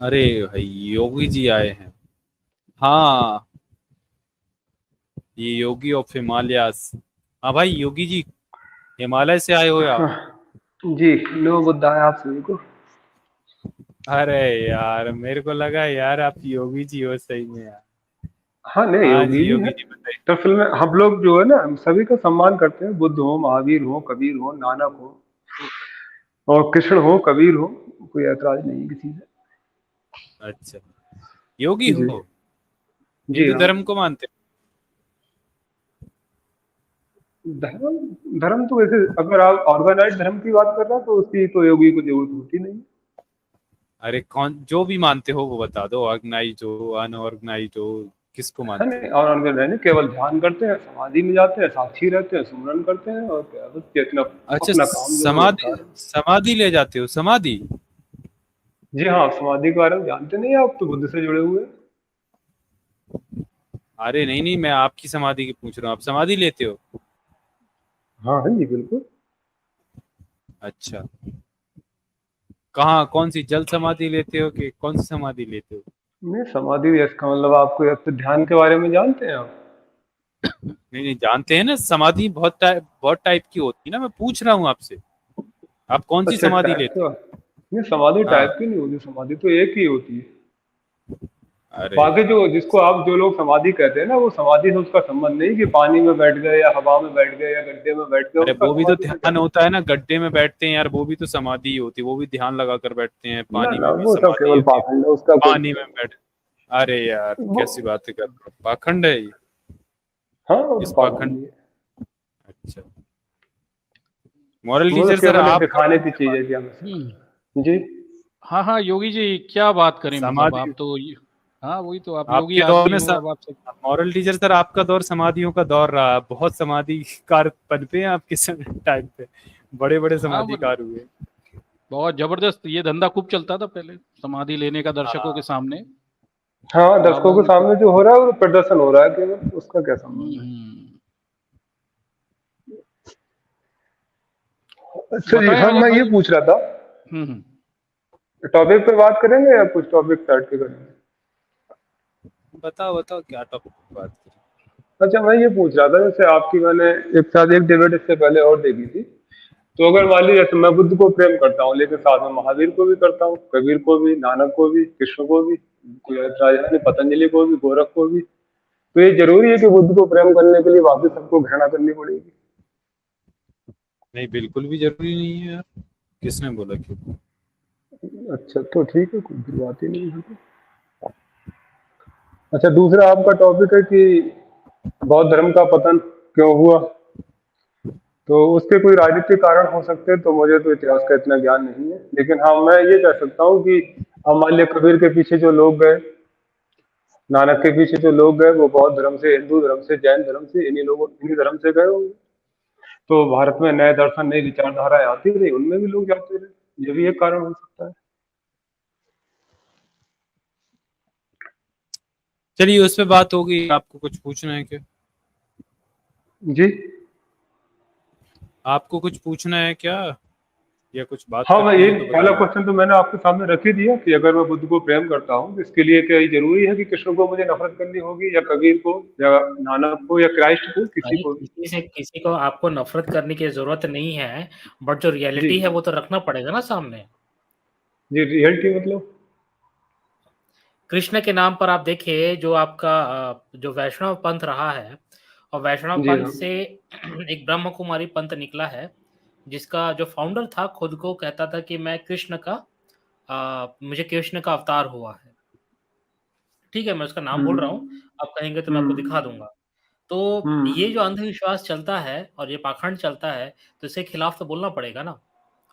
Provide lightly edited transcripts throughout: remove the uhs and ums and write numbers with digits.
अरे भाई, योगी जी आए हैं। हाँ, ये योगी ऑफ हिमालयास। हाँ भाई, योगी जी हिमालय से आए हो आप? हाँ, जी। नो बुद्धा है आप सभी को। अरे यार, मेरे को लगा यार आप योगी जी हो सही में यार। हाँ, नहीं हाँ योगी जी, जी योगी है। जी बताइए। तो फिल्म में हम लोग जो है ना, हम सभी का सम्मान करते हैं, बुद्ध हो, महावीर हो, कबीर हो, नानक हो और कृष्ण हो, कबीर हो। कोई ऐतराज नहीं किसी से। अच्छा, योगी जी। हो? जी हिंदू हाँ। धर्म को मानते धर्म धर्म तो वैसे अगर आप ऑर्गेनाइज धर्म की बात कर रहे हैं तो उसकी तो योगी को जरूरत होती नहीं। हो? अरे कौन जो भी मानते हो वो बता दो, ऑर्गेनाइज हो अनऑर्गेनाइज हो, किसको है मानते हो? नहीं, और ऑर्गेनाइज नहीं, केवल ध्यान करते हैं, समाधि में जाते हैं, साक्षी रहते हैं, सुमरन करते हैं और क्या, बस ये अपना अच्छा, अपना काम जो है वो समाधि निपटा रहे हैं। समाधि ले जाते हो, समाधि? जी हाँ, समाधि के बारे में जानते नहीं आप तो बुद्ध से जुड़े हुए हैं। अरे नहीं नहीं, मैं आपकी समाधि की पूछ रहा हूँ, आप समाधि लेते हो? हाँ हाँ जी बिल्कुल। अच्छा, कहाँ, कौन सी जल समाधि लेते हो कि कौन सी समाधि लेते हो? नहीं, समाधि इसका मतलब आपको या तो ध्यान के बारे में जानते हैं आप? नहीं नहीं, जानते हैं ना, समाधि बहुत टाइप की होती है ना, मैं पूछ रहा हूँ आपसे, आप कौन सी अच्छा, समाधि टाइप लेते का। नहीं, समाधि हो? हाँ। टाइप की नहीं होती, समाधि तो एक ही होती है। अरे बाकी जो यार, जिसको आप जो लोग समाधि कहते हैं ना, वो समाधि से उसका संबंध नहीं कि पानी में बैठ गए या हवा में बैठ गए या गड्ढे में बैठ गए, अरे उसका वो भी तो समाधि से क्या ध्यान होता है ना, गड्ढे में बैठते हैं यार, वो भी तो समाधि ही होती है, वो भी ध्यान लगा कर बैठते हैं, ना पानी ना, में भी वो सब समाधि केवल होती है। पाखंड है, उसका कोई पानी में बैठ अरे यार, वो। कैसी बातें कर रहे हो, पाखंड है ये? हाँ, वो तो इस पाखंड। पाखंड ही है। अच्छा, मॉरल वो तो टीचर सर केवल एक आप क्या दिखाने की मानते चीज हैं? है जी हमें। हम्म। जी। हाँ हाँ योगी जी, क्या बात करें, मतलब समाधि आप तो हाँ वही तो, आप योगी आपके दौर आदमी में हो, अब आपसे। मॉरल टीचर सर, आपका दौर समाधियों का दौर रहा, बहुत समाधिकार पनपे हैं आपके टाइम पे, बड़े बड़े हाँ समाधिकार हुए। बहुत जबरदस्त ये धंधा खूब चलता था पहले, समाधि लेने का दर्शकों के हाँ। सामने। हाँ, अब दर्शकों के सामने जो हो रहा है वो प्रदर्शन हो रहा है केवल, उसका क्या संबंध है? हम्म, अच्छा जी, बताएं हाँ अगर मैं ये भाई। पूछ रहा था, हम्म। टॉपिक पे बात करेंगे या कुछ टॉपिक साइड पे करेंगे? बताओ बताओ, क्या टॉपिक की बात करें? अच्छा, मैं ये पूछ रहा था, जैसे आपकी मैंने एक साथ एक डिबेट इससे पहले और देखी थी। तो अगर मान लीजिए जैसे मैं बुद्ध को प्रेम करता हूँ लेकिन साथ में महावीर को भी करता हूँ, कबीर को भी, नानक को भी, कृष्ण को भी, कोई ऐतराज नहीं, पतंजलि को भी, गोरख को भी, तो ये जरूरी है कि बुद्ध को प्रेम करने के लिए वापिस सबको घृणा करनी पड़ेगी? नहीं, बिल्कुल भी जरूरी नहीं है यार, किसने बोला क्यों? अच्छा, तो ठीक है, कोई फिर बात ही नहीं है तो। अच्छा, दूसरा आपका टॉपिक है कि बौद्ध धर्म का पतन क्यों हुआ। तो उसके कोई राजनीतिक कारण हो सकते हैं, तो मुझे तो इतिहास का इतना ज्ञान नहीं है, लेकिन हाँ मैं ये कह सकता हूँ कि अब मान लिया कबीर के पीछे जो लोग गए, नानक के पीछे जो लोग गए, वो बौद्ध धर्म से, हिंदू धर्म से, जैन धर्म से, इन्हीं धर्म से गए होंगे। तो भारत में नए दर्शन, नई विचारधाराएं आती रही, उनमें भी लोग जाते रहे, ये भी एक कारण हो सकता है। चलिए, उस पे बात होगी, आपको कुछ पूछना है क्या? जी। आपको कुछ पूछना है क्या, या कुछ बात हाँ, मैं करनी ये है तो पहला बताइए। क्वेश्चन तो मैंने आपके सामने रख ही दिया कि अगर मैं बुद्ध को प्रेम करता हूँ तो इसके लिए क्या ये जरूरी है कि कृष्ण को मुझे नफरत करनी होगी या कबीर को या नानक को या क्राइस्ट को, किसी भाई को भी? किसी को आपको नफरत करने की जरूरत नहीं है, बट जो जी। रियलिटी है वो तो रखना पड़ेगा ना सामने। जी, रियलिटी मतलब? कृष्ण के नाम पर आप देखिए, जो आपका जो वैष्णव पंथ रहा है, और वैष्णव जी पंथ हाँ। से एक ब्रह्म कुमारी पंथ निकला है, जिसका जो फाउंडर था खुद को कहता था कि मैं कृष्ण का मुझे कृष्ण का अवतार हुआ है। ठीक है, मैं उसका नाम भूल रहा हूँ, हम्म। आप कहेंगे तो मैं आपको दिखा हम्म। दूंगा। तो ये हम्म। जो अंधविश्वास चलता है और ये पाखंड चलता है, तो इसके खिलाफ तो बोलना पड़ेगा ना,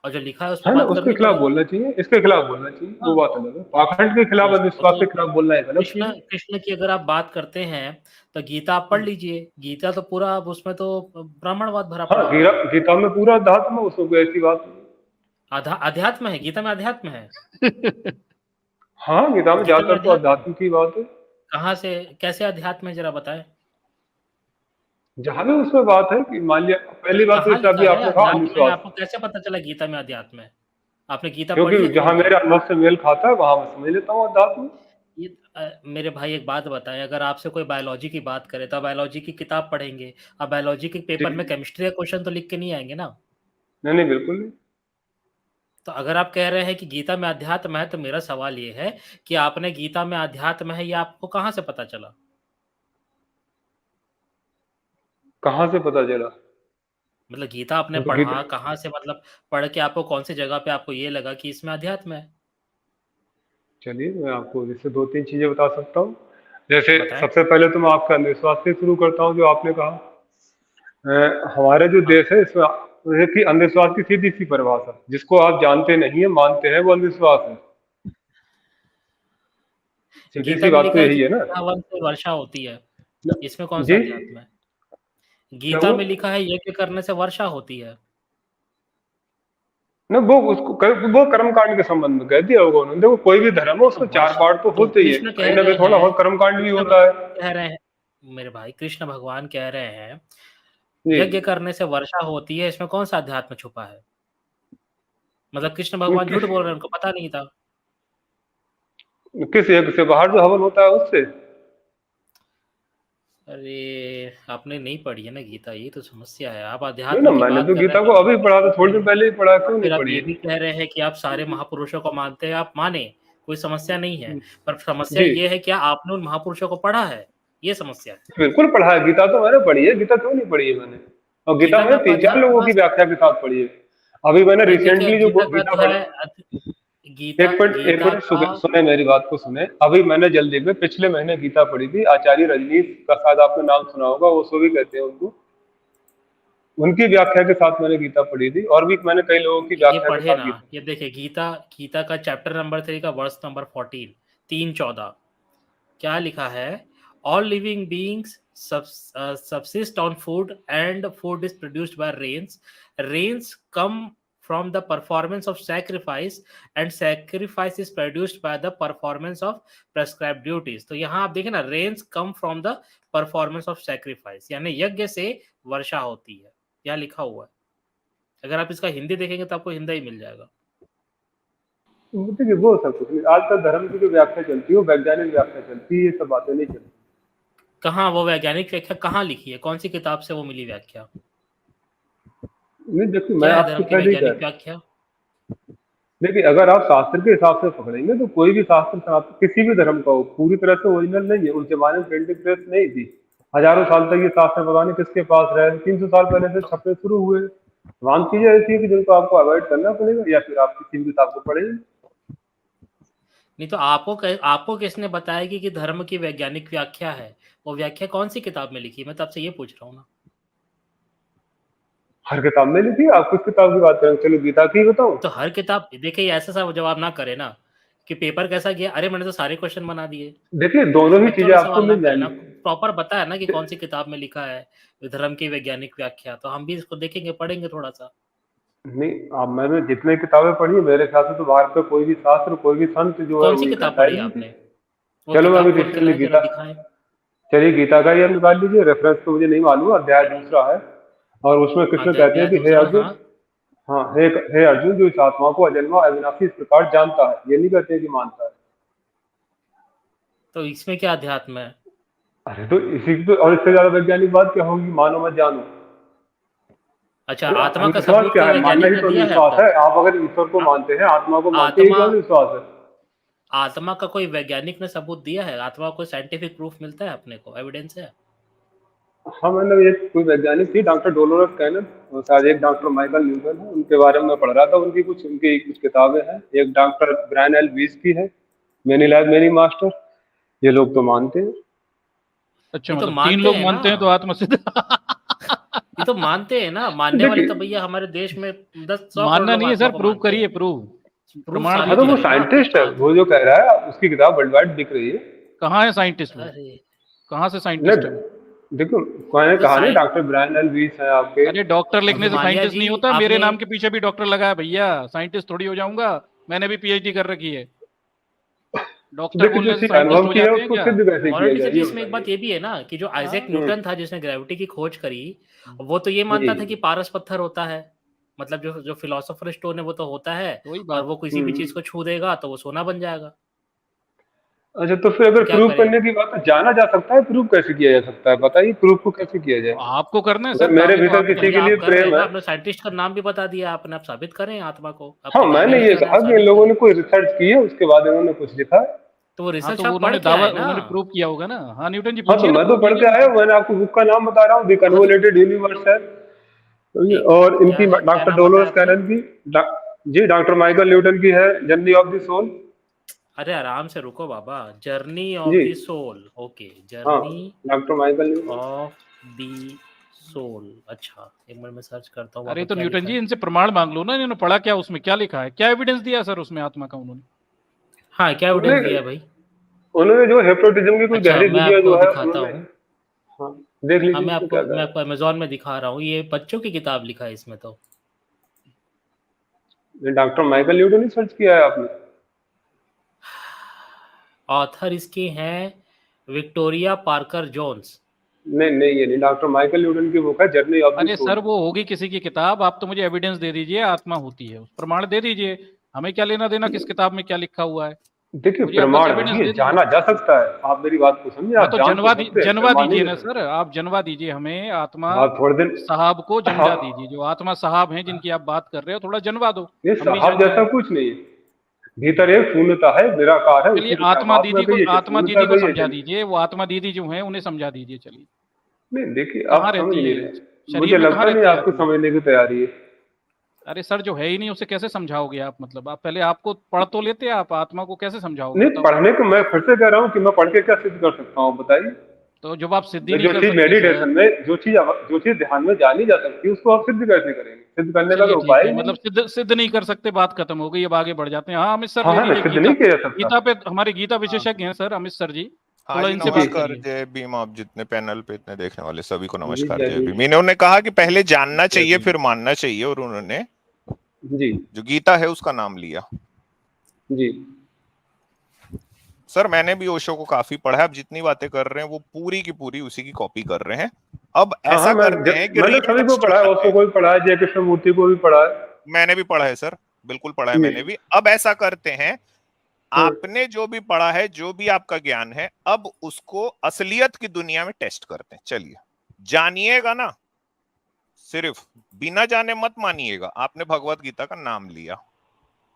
और जो लिखा है उस पर है ना, बात उसके करनी खिलाफ पड़ेगी। बोलना चाहिए, इसके खिलाफ बोलना चाहिए, वो हाँ, बात अलग है। पाखंड के खिलाफ, वो अंधविश्वास तो के खिलाफ बोलना एक अलग चीज कृष्ण है। कृष्ण की अगर आप बात करते हैं तो गीता आप पढ़ लीजिए, गीता तो पूरा, अब उसमें तो ब्राह्मणवाद भरा हाँ, पड़ा हुआ है। गीता में पूरा अध्यात्म है, उसमें कोई ऐसी बात नहीं। अध्यात्म है, गीता में अध्यात्म है। हाँ, गीता में गीता में ज्यादातर तो अध्यात्म है। अध्यात्म की बात है। कहाँ से, कैसे अध्यात्म है, जरा बताएं। जहां भी उसमें बात है कि मान लिया, पहली बात तो कहाँ जैसे अभी लिखा है आपने कहा अध्यात्म है, अंधविश्वास। आपको कैसे पता चला गीता में अध्यात्म है? आपने गीता पढ़ी क्योंकि है जहाँ खोल के? मेरे अनुभव से मेल खाता है वहां मैं समझ लेता हूँ अध्यात्म। मेरे भाई एक बात बताएं, अगर आपसे कोई बायोलॉजी की बात करे तो बायोलॉजी की किताब पढ़ेंगे, अब बायोलॉजी के पेपर में केमिस्ट्री का क्वेश्चन तो लिख के नहीं आएंगे ना। नहीं नहीं बिल्कुल नहीं। तो अगर आप कह रहे हैं कि गीता में अध्यात्म है, तो मेरा सवाल ये है कि आपने गीता में अध्यात्म है ये आपको कहाँ से पता चला? कहाँ से पता चला? मतलब गीता आपने तो पढ़ा गीता, कहाँ से, मतलब पढ़ के आपको कौन सी जगह पे आपको ये लगा कि इसमें अध्यात्म है? चलिए मैं आपको जैसे 2-3 चीजें बता सकता हूँ। जैसे बताएं। सबसे पहले तो मैं आपके अंधविश्वास से शुरू करता हूँ, जो आपने कहा। हमारे जो हाँ, देश है इसमें एक ही अंधविश्वास की सीधी सी परिभाषा, जिसको आप जानते नहीं है मानते हैं, वो अंधविश्वास है। सीधी गीता सी में बात तो लिखा है यही कि है ना। हवन से वर्षा होती है, इसमें कौन सा जी अध्यात्म है? क्या गीता हुआ? में लिखा है यज्ञ करने से वर्षा होती है। ना वो उसको वो कर्म कांड के संबंध में कह दिया होगा उन्होंने। देखो कोई भी धर्म है तो उसको 4 वर्षा, पार्ट तो तो होते ही है, कृष्ण कहीं कह ना रहे कहीं थोड़ा हैं, बहुत कर्म कांड भी कृष्ण होता है। भगवान कह रहे हैं, मेरे भाई कृष्ण भगवान कह रहे हैं जी यज्ञ करने से वर्षा होती है, इसमें कौन सा अध्यात्म छुपा है? मतलब कृष्ण नहीं, भगवान झूठ बोल रहे हैं, उनको पता नहीं था? किस यज्ञ से? बाहर जो हवन होता है उससे। अरे आपने नहीं पढ़ी है ना गीता, ये तो समस्या है। आप नहीं ना, अध्यात्म की मैंने बात तो कर रहे गीता हैं को तो अभी पढ़ा था, थोड़ी देर पहले ही पढ़ा, और क्यों नहीं फिर आप पढ़ी ये है? भी कह रहे हैं कि आप सारे महापुरुषों को मानते हैं। आप माने, कोई समस्या नहीं है, पर समस्या जी ये है कि आपने उन महापुरुषों को पढ़ा है, ये समस्या है। बिल्कुल पढ़ा है, गीता तो मैंने पढ़ी है। गीता क्यों नहीं पढ़ी है मैंने? और गीता गीता में मैंने आपको 3-4 अध्यात्म लोगों कहाँ की से? व्याख्या के साथ पढ़ी है। अभी मैंने भाई देखिए, रिसेंटली जो गीता का गीता पढ़ी। अध्याय एक मिनट एक गीता मिनट का सुने मेरी बात को सुने। अभी मैंने जल्दी में पिछले महीने गीता पढ़ी थी। आचार्य रजनीश का शायद आपने नाम सुना होगा, वो सो भी कहते हैं उनको। उनकी व्याख्या के साथ मैंने गीता पढ़ी थी, और भी मैंने कई लोगों की ये व्याख्या के पढ़े साथ ना, गीता। ये देखिए गीता, गीता का चैप्टर नंबर 3 का वर्स नंबर 14, 3:14 क्या लिखा है? All living beings subsist on food and food is produced by rains come from the performance of sacrifice and sacrifice is produced by the performance of prescribed duties। तो यहाँ आप देखें ना, rains come from the performance of sacrifice, यानी यज्ञ से वर्षा होती है, यहाँ लिखा हुआ है। अगर आप इसका हिंदी देखेंगे तो आपको हिंदी ही मिल जाएगा। देखिए वो सब कुछ नहीं, आजकल धर्म की जो व्याख्या चलती है वो वैज्ञानिक व्याख्या चलती है, ये सब बातें नहीं चलती। कहाँ वो वैज्ञानिक व्याख्या कहाँ लिखी है? कौन सी किताब से वो मिली व्याख्या? नहीं देखिए, मैं क्या है आपसे धर्म की पहले ही कह वैज्ञानिक रहा व्याख्या? हूँ। देखिए अगर आप शास्त्र के हिसाब से पकड़ेंगे तो कोई भी शास्त्र किसी भी धर्म का हो, पूरी तरह से ओरिजिनल नहीं है। उस जमाने में प्रिंटिंग प्रेस नहीं थी। हजारों साल तक ये शास्त्र पता नहीं किसके पास रहे, 300 साल पहले से तो छपने शुरू हुए। तमाम चीजें ऐसी है कि जिनको आपको अवॉइड करना पड़ेगा, या फिर आप किसी भी किताब को पढ़ेंगे। नहीं तो आपको किसने बताया कि धर्म की वैज्ञानिक व्याख्या है? वो व्याख्या कौन सी किताब में लिखी है? मैं तो आपसे ये पूछ रहा हूँ ना। हर किताब में लिखी है। आप किस किताब की बात करें? चलो गीता की बताऊं। तो हर किताब देखिए, ऐसा सा जवाब ना करे ना कि पेपर कैसा गया, अरे मैंने तो सारे क्वेश्चन बना दिए। देखिए दोनों ही ऐसे चीजें वाला आपको सवाल ना मिल करे ना, जाएंगी। प्रॉपर बताया ना कि कौन सी किताब में लिखा है धर्म की वैज्ञानिक व्याख्या, तो हम भी इसको देखेंगे, पढ़ेंगे थोड़ा सा। नहीं, अब मैंने जितने किताबें पढ़ी है, मेरे ख्याल से तो भारत का कोई भी शास्त्र, कोई भी संत जो है कौन वो सी ये किताब कहता पढ़ी ही नहीं थी। आपने? वो चलो मैं अभी किताब खोल के रिसेंटली लाए, जरा गीता, दिखाएं। चलिए गीता का ही आप निकाल लीजिए। रेफरेंस तो मुझे नहीं मालूम, अध्याय दूसरा है। और उसमें कृष्ण कहते हैं अध्याय कि हे दूसरा, अर्जुन, हाँ। हाँ हे अर्जुन, जो इस आत्मा को अजन्मा अविनाशी इस प्रकार जानता है, ये नहीं कहते हैं कि मानता है। तो इसमें क्या अध्यात्म है? अरे तो इसी की तो, और इससे ज्यादा वैज्ञानिक बात क्या होगी? मानो मत जानो। अच्छा, अरे आत्मा का अंधविश्वास सबूत क्या कोई है? मानना वैज्ञानिक ही ने तो दिया है अब अंधविश्वास है। तक? आप अगर ईश्वर को आ- मानते हैं, आत्मा को मानते हैं, ये आत्मा, क्यों अंधविश्वास है? आत्मा का कोई वैज्ञानिक ने सबूत दिया है? आत्मा को साइंटिफिक प्रूफ मिलता है अपने को, एविडेंस है? हाँ मैंने एक कोई वैज्ञानिक थी, डॉक्टर डोलोरस कैनन, और शायद एक डॉक्टर माइकल न्यूटन है, उनके बारे में मैं पढ़ रहा था। उनकी कुछ किताबें हैं। एक डॉक्टर ब्रायन एल वीस की है, मेनी लाइफ मेनी मास्टर। ये लोग तो मानते हैं। अच्छा, ये तो मतलब 3 मानते लोग हैं ना, मानते हैं तो आत्मसिद्ध। ये तो मानते हैं ना। मानने वाले तो देखिए, भैया हमारे देश में 10-100 करोड़ मानना लोग नहीं है आत्मा सर, को प्रूव मानते करिए, हैं। प्रूव, प्रूफ प्रमाण हाँ तो साबित वो दीजिए। करिए ना साइंटिस्ट है, आज। वो जो कह रहा है उसकी किताब वर्ल्ड वाइड बिक रही है। कहाँ है साइंटिस्ट वो? अरे कहाँ से न साइंटिस्ट है वो? देखो, मैंने तो कहा नहीं, साइंस, डॉक्टर ब्रायन एल वीस है आपके। अरे डॉक्टर अब लिखने से हिमालय साइंटिस्ट जी नहीं होता। मेरे आपने, नाम के पीछे भी डॉक्टर लगा है भैया, साइंटिस्ट थोड़ी हो जाऊंगा। मैंने भी पीएचडी कर रखी है। डॉक्टर देखिए जो बोलने से चीज साइंटिस्ट अनुभव हो की है जाते हैं उसको क्या? सिद्ध कैसे किया मॉडर्निटी जाए, जी, ये इसमें एक बात बताइए। ये भी है ना कि जो आइजैक हाँ। न्यूटन था जिसने ग्रेविटी की खोज करी, वो तो ये जी मानता था कि पारस पत्थर होता है। मतलब जो फिलोसोफर स्टोन है वो तो होता है, वही और बात। वो किसी भी चीज को छू देगा तो वो सोना बन जाएगा। अच्छा, तो फिर अगर क्या प्रूव करें? करने की बात है, जाना जा सकता है, प्रूव कैसे किया जा सकता है? बताइए, प्रूव को कैसे किया जाए? आपको करना है अगर सर, मेरे काम ही तो भीतर आपको किसी भैया के आप लिए कर रहे हैं प्रेम ना, है। आपने साइंटिस्ट का नाम भी बता दिया आपने, आप साबित करें आत्मा को, आप हाँ, किताब ही मैंने ये लिख रहे कहा हैं, कि इन साबित लोगों करें। ने कोई रिसर्च की है, उसके बाद इन्होंने कुछ लिखा है। तो वो हाँ, रिसर्च तो आप पढ़ उन्होंने के आए ना। उन्होंने प्रूव किया होगा ना। हाँ न्यूटन जी हाँ, तो पूछिए ना, मैं तो प्रूव पढ़ कीजिए के आया उनसे। हूँ, मैंने आपको बुक का नाम बता रहा हूँ, द हाँ तो कन्वोलेटेड यूनिवर्स है। एक और मिनट, क्या इनकी है, क्या डॉक्टर नाम बताया डोलोस आपने? कैनन की, जी डॉक्टर माइकल न्यूटन की है, जर्नी ऑफ द सोल। अरे आराम से रुको बाबा, journey of G the soul, okay, हाँ, journey doctor Michael Newton. Of the soul. अच्छा, एक मिनट में सर्च करता हूँ अरे बाबा तो क्या न्यूटन लिखा जी है। इनसे प्रमाण मांग लो ना, इन्होंने पढ़ा क्या, उसमें क्या लिखा है, क्या एविडेंस दिया सर उसमें आत्मा का उन्होंने? हाँ, क्या एविडेंस उन्होंने दिया भाई? उन्होंने जो हिप्नोटिज्म की कोई अच्छा, गहरी मैं दुनिया आपको जो है दिखाता उन्होंने। हूँ। हाँ, देख हाँ, लीजिए उसमें क्या मैं कहा आपको अमेज़न में दिखा रहा हूँ, ये बच्चों की किताब लिखा है इसमें तो। है। डॉक्टर माइकल न्यूटन ही सर्च किया है आपने? ऑथर इसके हैं विक्टोरिया पार्कर जोन्स। नहीं नहीं, ये नहीं, डॉक्टर माइकल न्यूटन की बुक है, जर्नी ऑफ द अरे सोल। सर वो होगी किसी की किताब, आप तो मुझे एविडेंस दे दीजिए आत्मा होती है, उस प्रमाण दे दीजिए। हमें क्या लेना देना किस किताब में क्या लिखा हुआ है, देखिए, मुझे आप बस प्रमाण एविडेंस नहीं है, दे दीजिए। जाना जा सकता है। आप मेरी बात को समझिए, हाँ आप तो जान तो जनवा सकते हैं, जनवा प्रमाण नहीं दीजिए ले ना सर, सकते। आप जनवा दीजिए हमें आत्मा आप थोड़े दिन। साहब को हाँ, जनवा दीजिए, जो आत्मा साहब हैं जिनकी आप बात कर रहे हो, थोड़ा जनवा दो, ये हम भी साहब जान जैसा जाएं। कुछ नहीं है। भीतर एक शून्यता है, निराकार है, चलिए उसी को चाहे आत्मा आत्मा दीदी को, कहिए, चाहे आत्मा शून्यता दीदी को कहिए, समझा चलिए। दीजिए, वो आत्मा दीदी जो हैं उन्हें समझा दीजिए, चलिए। नहीं, देखिए, आप कहाँ समझ रहती नहीं हैं, रहे, मुझे शरीर में कहाँ लगता नहीं रहती है आपको आत्मा? समझने की तैयारी है। अरे सर जो है ही नहीं उसे कैसे समझाओगे आप, मतलब आप पहले आपको पढ़ तो लेते, आप आत्मा को कैसे समझाओगे नहीं, बताओ? पढ़ने को मैं फिर से कह रहा हूँ कि मैं पढ़ के क्या सिद्ध कर सकता हूँ, बताइए। तो जब आप सिद्धि नहीं जो कर चीज सकते मेडिटेशन सर। में, जो चीज ध्यान में जानी जा सकती है, उसको आप सिद्ध कैसे करेंगे? सिद्ध करने का चलिए तो ठीक उपाय है, ही नहीं मतलब है। सिद्ध सिद्ध नहीं कर सकते, बात खत्म हो गई, अब आगे बढ़ जाते हैं। हाँ अमित सर हाँ दे है ना, दीजिए, सिद्ध गीता, नहीं किया जा सकता। गीता पे हमारे गीता हाँ, विशेषज्ञ हैं सर अमित सर जी, हाँ थोड़ा जी, इनसे बात नमस्कार। करिए। जय भीम। आप जितने पैनल पे इतने देखने वाले सभी को जी नमस्कार, जय जय भीम। भीम। इन्होंने कहा कि पहले जानना जय चाहिए भीम। फिर मानना चाहिए, और उन्होंने जी जो गीता है उसका नाम लिया। जी। सर मैंने भी ओशो को काफी पढ़ा है, अब जितनी बातें कर रहे हैं वो पूरी की पूरी उसी की कॉपी कर रहे हैं। अब हाँ हाँ, ऐसा करते हैं कि मैंने रियल सभी को टेस्ट पढ़ा है, बनाते उसको हैं। कोई पढ़ा है, जय कृष्ण मूर्ति को भी पढ़ा है। मैंने भी पढ़ा है सर, बिल्कुल पढ़ा है जी। मैंने भी। अब ऐसा करते हैं, हम्म, आपने जो भी पढ़ा है, जो भी आपका ज्ञान है, अब उसको असलियत की दुनिया में टेस्ट करते हैं। चलिए, जानिएगा ना, सिर्फ बिना जाने मत मानिएगा। आपने भगवत गीता का नाम लिया,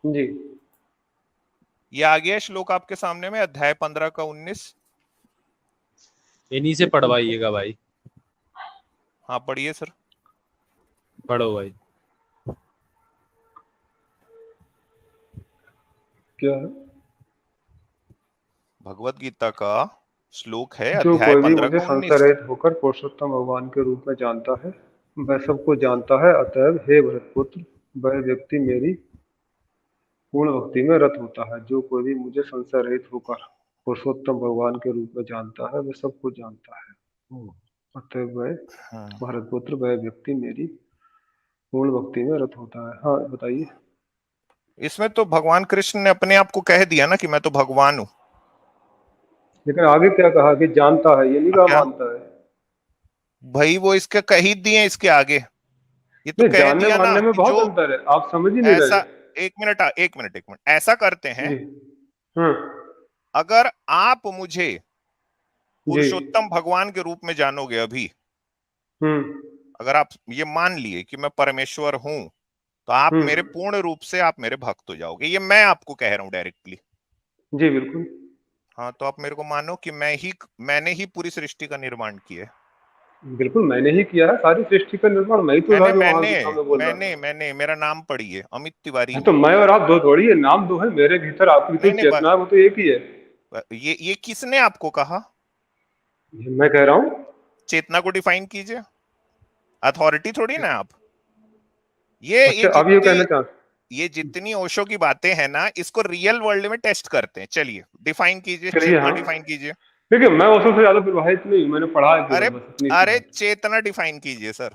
जी ये आ गया श्लोक आपके सामने में, अध्याय 15 का 19। इन्हीं से पढ़वाइएगा भाई, हाँ पढ़िए सर। पढ़ो भाई। क्या है? भगवत गीता का श्लोक है, जो अध्याय कोई भी 15 मुझे का 19। संसारित होकर पुरुषोत्तम भगवान के रूप में जानता है, वह सबको जानता है। अतएव हे भरतपुत्र, वह व्यक्ति मेरी पूर्ण भक्ति में रत होता है। जो कोई भी मुझे संशय रहित होकर पुरुषोत्तम भगवान के रूप में जानता है, वह सबको जानता है। अतएव वह हाँ। भरतपुत्र, वह व्यक्ति मेरी पूर्ण भक्ति में रत होता है। हाँ बताइए। इसमें तो भगवान कृष्ण ने अपने आप को कह दिया ना कि मैं तो भगवान हूं। लेकिन आगे क्या कहा कि जानता है, ये नहीं कहा क्या मानता है। भाई, वो इसके कह ही दिए इसके आगे, ये तो नहीं, कह जानने दिया ना मानने में कि बहुत जो अंतर है, आप समझ ही नहीं रहे। ऐसा, एक मिनट एक मिनट एक मिनट, ऐसा करते हैं, जी। हम्म। अगर आप मुझे जी। पुरुषोत्तम भगवान के रूप में जानोगे अभी, हम्म। अगर आप ये मान लिए कि मैं परमेश्वर हूं, तो आप मेरे हम्म। पूर्ण रूप से आप मेरे भक्त हो जाओगे। ये मैं आपको कह रहा हूं डायरेक्टली। जी बिल्कुल। हाँ, तो आप मेरे को मानो कि मैंने ही पूरी सृष्टि का निर्माण किया है। बिल्कुल मैंने ही किया है, सारी सृष्टि का निर्माण मैं ही तो था मैंने जो वहां मैंने गीता में बोल रहा मैंने मैंने मेरा नाम पढ़िए, अमित तिवारी है। हूँ। तो मैं और आप दो थोड़ी है, नाम दो है, मेरे भीतर आपकी तो नहीं नहीं, चेतना है, वो तो एक ही है। ये किसने आपको कहा? ये मैं कह रहा हूँ। चेतना को डिफाइन कीजिए, अथॉरिटी थोड़ी ना आप। ये अच्छा, आप ये कहना चाहते ये जितनी ओशो की बातें हैं ना, इसको रियल वर्ल्ड में टेस्ट करते हैं। चलिए डिफाइन कीजिए, चलिए। चेतना हाँ डिफाइन कीजिए। देखिए, मैं उससे ज्यादा प्रभावित नहीं हूं, मैंने पढ़ा है केवल, अरे बस इतनी सी अरे, बात। चेतना डिफाइन कीजिए सर।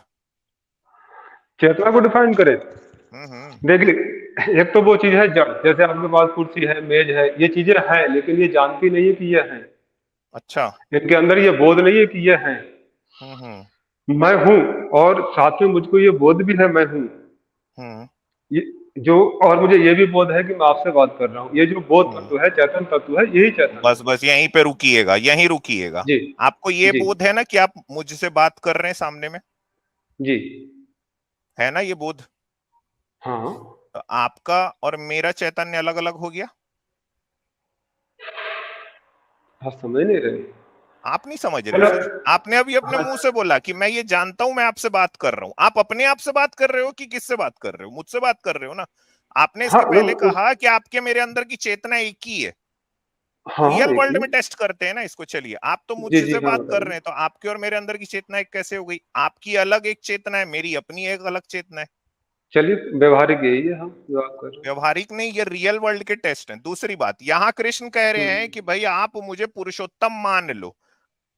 चेतना को डिफाइन करें? हम्म। देखिए, एक तो वो चीज है जड़, जैसे आपके पास कुर्सी है, मेज है, ये चीजें हैं, लेकिन ये जानती नहीं है कि ये है। अच्छा। इनके अंदर ये बोध नहीं है कि ये है। हम्म। मैं हूँ, और साथ में मुझको ये बोध भी है मैं हूँ। ये जो, और मुझे ये भी बोध है कि मैं आपसे बात कर रहा हूँ, ये जो बोध तत्व है, चेतन तत्व है, यही चेतन बस बस यहीं पे रुकिएगा, यहीं रुकिएगा। जी। आपको ये जी बोध है ना कि आप मुझसे बात कर रहे हैं सामने में, जी। है ना ये बोध? हाँ, तो आपका और मेरा चैतन्य अलग अलग हो गया? आप समझ नहीं रहे। आप नहीं समझ रहे फिर? आपने अभी अपने मुंह से बोला कि मैं ये जानता हूं, मैं आपसे बात कर रहा हूं। आप अपने आप से बात कर रहे हो कि किससे बात कर रहे हो? मुझसे बात कर रहे हो ना। आपने इसके हाँ, पहले कहा कि आपके मेरे अंदर की चेतना एक ही है। हाँ, रियल एक वर्ल्ड ही। में टेस्ट करते हैं ना इसको। चलिए, आप तो जी मुझसे जी, से हाँ बात कर बताइए। रहे हैं, तो आपके और मेरे अंदर की चेतना एक कैसे हो गई? आपकी अलग एक चेतना है, मेरी अपनी एक अलग चेतना है। चलिए, व्यवहारिक यही है हम जो आप कर रहे हैं। व्यवहारिक नहीं, ये रियल वर्ल्ड के टेस्ट हैं। दूसरी बात, यहाँ कृष्ण कह रहे हैं कि भाई आप मुझे पुरुषोत्तम मान लो।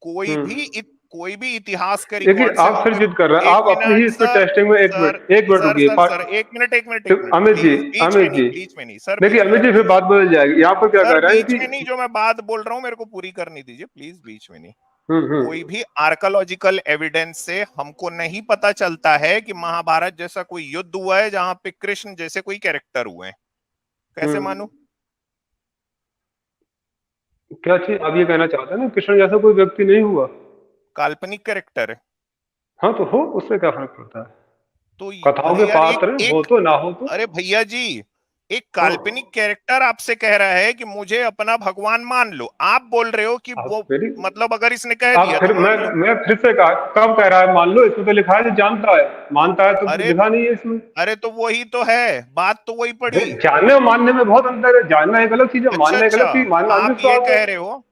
कोई भी इतिहास के देखिए, रिकॉर्ड से आप फिर मुझे। जिद कर रहे हैं, एक आप अपनी ही मिनट इस पे सर, टेस्टिंग में, सर एक मिनट सर रुकिए। सर सर एक मिनट एक मिनट एक मिनट अमित जी, प्लीज, बीच में अमित नहीं, जी, बीच में नहीं सर, देखिए बीच में अमित नहीं, जी, फिर प्लीज बात बदल जाएगी। यहाँ पर क्या सर, कह रहे हैं बीच कि में नहीं। जो मैं बात बोल रहा हूँ मेरे को पूरी करनी दीजिए प्लीज, बीच में नहीं। हम्म। कोई भी आर्कोलॉजिकल एविडेंस से हमको नहीं पता चलता है कि महाभारत जैसा कोई युद्ध हुआ है जहां पे कृष्ण जैसे कोई कैरेक्टर हुए हैं। कैसे मानूं? क्या चीज आप ये कहना चाहते हैं ना, कृष्ण जैसा कोई व्यक्ति नहीं हुआ? काल्पनिक कैरेक्टर है हाँ, तो हो, उससे क्या फर्क पड़ता है? तो। कथाओं अरे के यार, एक पात्र हो एक तो ना हो तो। अरे भैया जी, एक हाँ, काल्पनिक कैरेक्टर आपसे कह रहा है कि मुझे अपना भगवान मान लो। आप बोल रहे हो कि वो, आप फिर मतलब अगर इसने कह आप दिया फिर तो मान लो। मैं फिर से कहा, कब कह रहा है मान लो? इसमें तो लिखा है जो जानता है, मानता है तो अरे लिखा नहीं है इसमें। अरे तो वही तो है, बात तो वही पड़ी। जानने और मानने में बहुत अंतर है। जानना एक अलग चीज है, अच्छा मानना एक अच्छा, अलग चीज। मानना आप अन्य ये स्वार्थ है। कह रहे हो,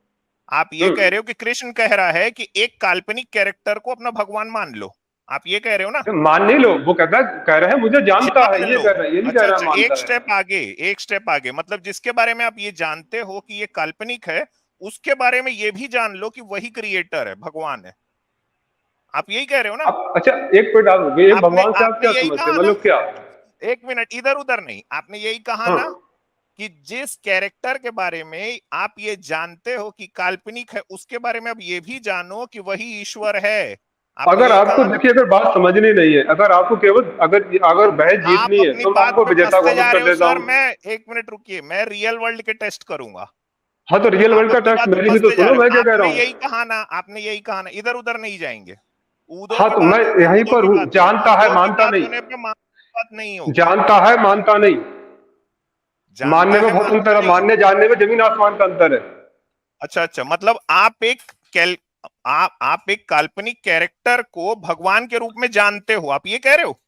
आप ये कह रहे हो कि कृष्ण कह रहा है कि एक काल्पनिक कैरेक्टर को अपना भगवान मान लो। आप ये कह रहे हो ना? मान नहीं लो, वो कहता है, कह रहे हैं मुझे जानता है, जान ये लो। कह रहे हैं, ये नहीं कह अच्छा रहा है अच्छा, मानता एक है। स्टेप आगे, एक स्टेप आगे, मतलब जिसके बारे में आप ये जानते हो कि ये काल्पनिक है, उसके बारे में ये भी जान लो कि वही क्रिएटर है, भगवान है। आप यही कह रहे हो ना? आप अच्छा, एक मिनट आप रुकिए। आपने भगवान से आप आपने क्या यही समझते कहा हैं, ना, मतलब क्या? एक मिनट, इधर उधर नहीं, आपने यही कहा हाँ, ना कि जिस कैरेक्टर के बारे में आप ये जानते हो कि काल्पनिक है, उसके बारे में आप ये भी जानो कि वही ईश्वर है। आपने अगर यही आपको कहा ना? देखिए, अगर बात समझनी नहीं है, अगर आपको केवल अगर अगर बहस आप जीतनी है, अपनी तो मैं बात आपको पे विजेता फंसते घोषित जा कर रहे हो देता सर। हूँ। मैं, एक मिनट रुकिए, मैं रियल वर्ल्ड के टेस्ट करूंगा। हाँ, तो रियल आप वर्ल्ड का अपनी टेस्ट बात पे मेरी भी तो फंसते जा सुनो, रहे मैं हो। क्या कह रहा आपने हूँ। यही कहा ना, आपने यही कहा ना, इधर उधर नहीं जाएंगे। ऊदो हाँ, की तो मैं बात होगी, यहीं ऊदो पर की हूँ। बात होगी, जानता है, ऊदो की मानता बात नहीं। होने पे बात नहीं होगी। जानता है, मानता नहीं। जानता मानने में है, बहुत मानता अंतर है, नहीं। मानने जानने में जमीन आसमान का अंतर है। अच्छा अच्छा, मतलब आप एक काल्पनिक कैरेक्टर को भगवान के रूप में जानते हो, आप ये कह रहे हो?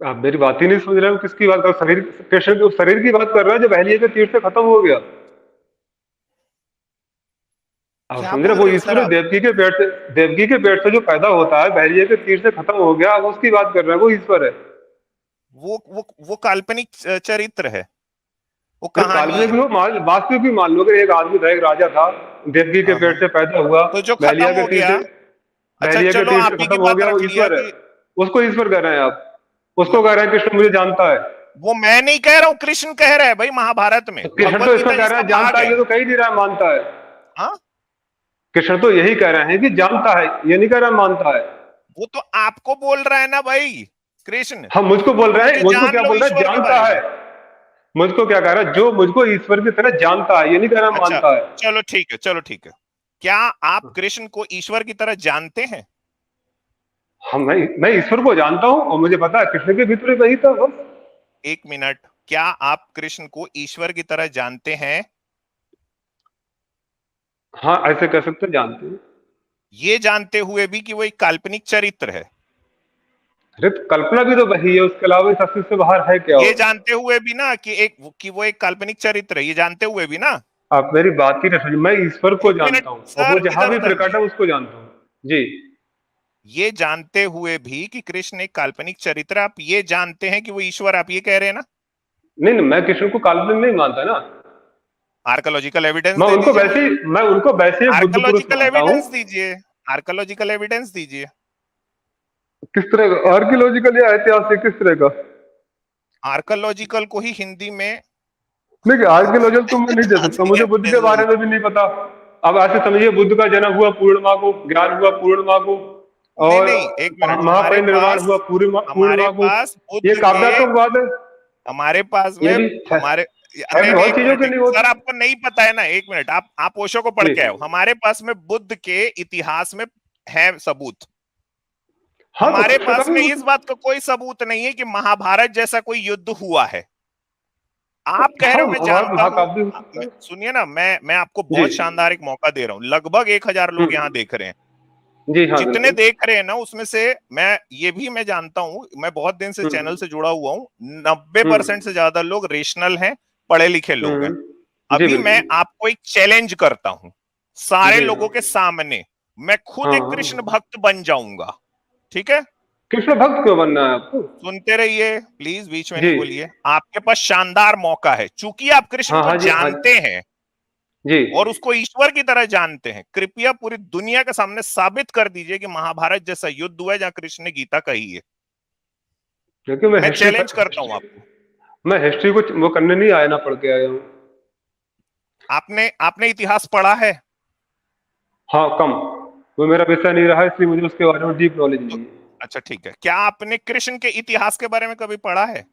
आप मेरी बात ही नहीं समझ रहे हो। किसकी बात कर? शरीर, कृष्ण के उस शरीर की बात कर रहा है जो बहलिए के तीर से खत्म हो गया। आप क्या समझ रहे? बोल वो रहे हो सर ईश्वर आप? देवकी के पेट से जो पैदा होता है, बहलिए के तीर से खत्म हो गया, अब उसकी बात कर रहे हैं, वो ईश्वर है। वो काल्पनिक चरित्र है, वो अरे कहानी काल्पनिक है। भी हो, वास्तविक भी मान लो। अगर एक आदमी था, एक राजा था, देवकी के हाँ पेट हाँ, से पैदा हुआ, तो जो बहलिया खत्म के हो तीर गया। से अच्छा बहलिया के चलो, तीर आप से ही की खत्म हो बात गया, वो रख लिया ईश्वर है। कि उसको ईश्वर कह रहे हैं आप। म, उसको कह रहे हैं कृष्ण मुझे जानता है। वो मैं नहीं कह रहा हूं, कृष्ण कह रहा है भाई, महाभारत में तो कृष्ण भगवत तो इसको गीता कह रहा जिसका है भाग जानता है, है। ये तो कह ही नहीं रहा है मानता है। हाँ, कृष्ण तो यही कह रहे हैं कि जानता है, ये नहीं कह रहा मानता है। वो तो आपको बोल रहा है ना भाई, कृष्ण, हम मुझको बोल कि रहे हैं, मुझे मुझको जान क्या लो बोल रहा है? ईश्वर के जानता बारे है। में। मुझको क्या कह रहा है? जो मुझको ईश्वर की तरह जानता है, ये नहीं कह रहा अच्छा, मानता है। चलो ठीक है, चलो ठीक है। क्या आप कृष्ण को ईश्वर की तरह जानते हैं? हम मैं ईश्वर को जानता हूं, और मुझे पता है कृष्ण के भीतर वही था बस। एक मिनट, क्या आप कृष्ण को ईश्वर की तरह जानते हैं? हाँ, ऐसे कह सकते हैं, जानते हैं। ये जानते हुए भी कि वो एक काल्पनिक चरित्र है? अरे तो कल्पना भी तो वही है, उसके अलावा इस अस्तित्व से बाहर है क्या ये और? जानते हुए भी ना कि वो एक काल्पनिक चरित्र है, ये जानते हुए भी ना। आप मेरी बात ही नहीं समझ। मैं ईश्वर को एक मिनट जानता हूँ, और वो सर, जहां इधर भी उधर नहीं। प्रकट है उसको जानता हूँ। जी। ये जानते हुए भी कि कृष्ण एक काल्पनिक चरित्र, आप ये जानते हैं कि वो ईश्वर, आप ये कह रहे हैं ना? नहीं नहीं, मैं कृष्ण को काल्पनिक नहीं मानता ना। आर्कोलॉजिकल एविडेंस दे दीजिए मुझे। मैं उनको वैसे ही बुद्ध पुरुष आर्कोलॉजिकल मानता हूँ। एविडेंस दीजिए, आर्कोलॉजिकल एविडेंस दीजिए। किस तरह का आर्कियोलॉजिकल या ऐतिहासिक, किस तरह का? आर्कोलॉजिकल को ही हिंदी में देखिए, आर्कियोलॉजिकल तो मैं नहीं दे सकता, ऐतिहासिक मुझे बुद्ध के एविडेंस। बारे में भी नहीं पता। अब ऐसे समझिए, बुद्ध का जन्म हुआ पूर्णिमा को, ज्ञान हुआ पूर्णिमा को, और नहीं, एक मिनट, महापरिनिर्वाण हुआ, हमारे पूर्णिमा को, पास बुद्ध ये के, काव्यात्मक बात है। हमारे पास ये में भी हमारे है नहीं, बहुत एक चीजों मिनट, के लिए होती सर आपको नहीं पता है ना, एक मिनट, आप ओशो को पढ़ जी। के आए हो। हमारे पास में बुद्ध के इतिहास में है सबूत। हाँ, तो हमारे कृष्ण का पास भी में इस बात का कोई सबूत नहीं है कि महाभारत जैसा कोई युद्ध हुआ है। आप कह रहे हो, मैं महाभारत जानता महाकाव्य हो हूँ, सकता है। सुनिए ना, मैं आपको जी। बहुत शानदार एक मौका दे रहा हूँ। लगभग 1000 लोग यहाँ देख रहे हैं। जी हाँ, जितने बिल्कुल। देख रहे हैं ना, उसमें से मैं जानता हूँ, मैं बहुत दिन से चैनल से जुड़ा हुआ हूँ, 90% से ज्यादा लोग रेशनल हैं, पढ़े लिखे लोग हैं। जी, अभी मैं बिल्कुल। आपको एक चैलेंज करता हूं सारे जी, लोगों के सामने, मैं खुद एक हाँ। कृष्ण भक्त बन जाऊंगा, ठीक है? कृष्ण भक्त क्यों बनना है आपको? सुनते रहिए प्लीज, बीच में जी। नहीं बोलिए। आपके पास शानदार मौका है, चूंकि आप कृष्ण हाँ, को हाँ जी, हाँ जानते हैं जी। और उसको ईश्वर की तरह जानते हैं। कृपया पूरी दुनिया के सामने साबित कर दीजिए कि महाभारत जैसा युद्ध हुआ है जहां कृष्ण ने गीता कही है। क्योंकि मैं चैलेंज करता हूं आपको। मैं हिस्ट्री को वो करने नहीं आया, ना पढ़ के आया हूँ। आपने इतिहास पढ़ा है? हाँ, कम। वो मेरा विषय नहीं रहा, इसलिए मुझे उसके बारे में डीप नॉलेज नहीं है। अच्छा ठीक है, क्या आपने कृष्ण के इतिहास के बारे में कभी पढ़ा है?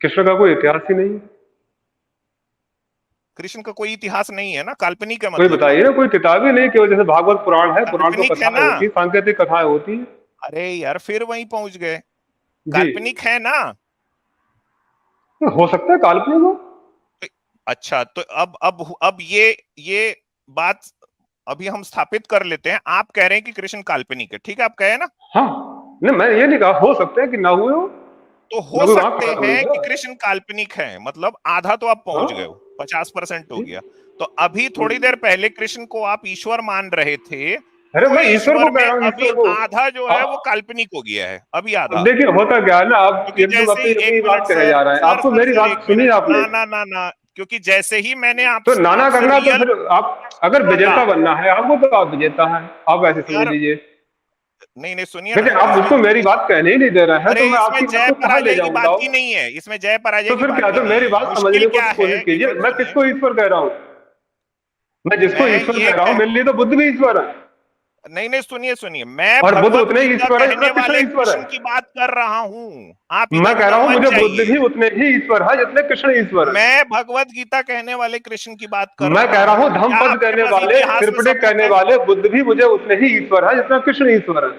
कृष्ण का कोई इतिहास ही नहीं। कृष्ण का कोई इतिहास नहीं है ना, काल्पनिक है कोई मतलब। बताइए ना, कोई किताब ही नहीं, केवल जैसे भागवत पुराण है, पुराण तो काल्पनिक है कथाएं ना? होती है, सांकेतिक कथाएं होती है। अरे यार, फिर वहीं पहुंच गए। जी। काल्पनिक है ना? हो सकता है काल्पनिक हो। अच्छा, तो अब ये बात अभी हम स्थापित कर लेते हैं। आप कह रहे हैं कि कृष्ण काल्पनिक है, ठीक है, आप कहे ना? हाँ, नहीं, मैं ये नहीं कहा, हो सकता है कि ना हुए हो। तो मैं हो कोई वहां सकते खड़ा थोड़ी हैं था। कि कृष्ण काल्पनिक है, मतलब आधा तो आप पहुंच गए हो, 50% हो गया। तो अभी थोड़ी देर पहले कृष्ण को आप ईश्वर मान रहे थे, अरे वो मैं ईश्वर ईश्वर को कह में रहा हूँ, अभी ईश्वर को। आधा जो है वो हाँ, काल्पनिक हो गया है, अभी अब आधा। देखिए होता क्या है ना, आप क्योंकि एकदम जैसे ही, अपनी एक अपनी मिनट बात कहे सर जा रहे हैं, सर आपको सर मेरी सर, बात एक सुनी मिनट, आपने। ना ना ना ना, क्योंकि जैसे ही मैंने तो नाना आपसे करना, तो रियल, फिर आप अगर विजेता बनना है आपको, तो आप विजेता हैं, आप ऐसे समझ यार लीजिए। नहीं नहीं, सुनिए ना, लेकिन आप इसमें मुझको मेरी बात कहने ही नहीं दे रहे हैं, अरे तो मैं इसमें आपकी बात जय को कहाँ ले पराजय की जाऊं बात बताओ? ही नहीं है, इसमें जय पराजय तो की फिर बात क्या, ही तो नहीं मेरी है। बात मुश्किल समझने को क्या तो है, कोशिश एक कीजिए। मिनट मैं सुनिए, किसको ईश्वर कह रहा हूँ? मैं जिसको मैं ईश्वर ये कह रहा हूँ, कह मेरे लिए तो बुद्ध भी ईश्वर है, नहीं नहीं, सुनिए सुनिए, मैं और बुद्ध भगवत उतने ही गीता ईश्वर है जितना कहने कृष्ण वाले ईश्वर कृष्ण है। की बात कर रहा हूं, आप मैं इधर कह रहा उधर हूँ मत मुझे बुद्ध जाइए। भी उतने ही ईश्वर है जितने कृष्ण ईश्वर है। मैं भगवत गीता कहने वाले कृष्ण की बात कर मैं रहा कह रहा हूँ हूं। क्या धम्मपद आपके कहने पास वाले, इतिहास में त्रिपिटक सबूत कहने है? वाले बुद्ध भी मुझे उतने ही ईश्वर है जितना कृष्ण ईश्वर है,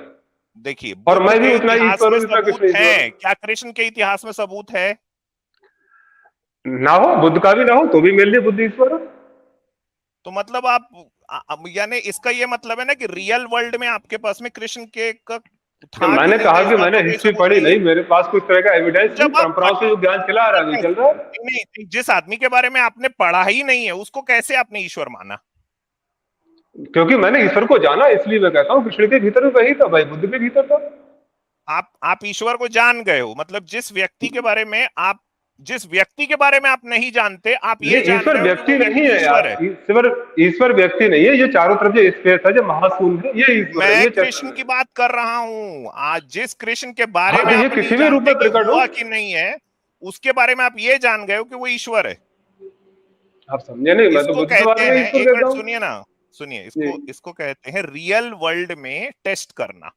देखिए, और बुद्ध मैं भी के उतना ही इतिहास ईश्वर में हूँ जितना सबूत कृष्ण ईश्वर है, क्या कृष्ण के इतिहास में सबूत है? है। ना हो, बुद्ध का भी ना हो, तो भी मेरे लिए बुद्ध ईश्वर है। तो मतलब आप यानी इसका ये मतलब है ना कि रियल वर्ल्ड में आपके पास में कृष्ण के का तो था कि मैंने नहीं था, कहा इस कि बात मैंने का कोई हिस्ट्री सबूत पढ़ी नहीं है। नहीं, मेरे पास कुछ तरह का तो एविडेंस नहीं, जब आप परंपराओं से जो ज्ञान चला आ रहा है, अभी चल रहा है। नहीं, जिस आदमी के बारे में आपने पढ़ा ही नहीं है, उसको कैसे आपने ईश्वर माना? क्योंकि मैंने ईश्वर को जाना, इसलिए मैं कहता हूँ कृष्ण के भीतर भी वही था भाई, बुद्ध के भीतर था। आप ईश्वर को जान गए हो, मतलब जिस व्यक्ति के बारे में आप नहीं जानते, आप ये ये जान ईश्वर गए हो कि व्यक्ति वो नहीं है ईश्वर यार, है। ईश्वर व्यक्ति नहीं है, ये चारों तरफ जो स्पेस है, जो महाशून्य है, ये ईश्वर है, मैं ये कृष्ण चैतन्य की है। बात कर रहा हूं। आज जिस कृष्ण के बारे हाँ, में तो ये आप नहीं किसी भी रूप जानते में कि प्रकट हो। हुआ कि नहीं है, उसके बारे में आप ये जान गए हो कि वो ईश्वर है। आप समझे नहीं, मैं तो इसको बुद्ध के कहते बारे में हैं, ईश्वर एक कहता मिनट हूँ। सुनिए ना, सुनिए, जी। इसको कहते हैं रियल वर्ल्ड में टेस्ट करना।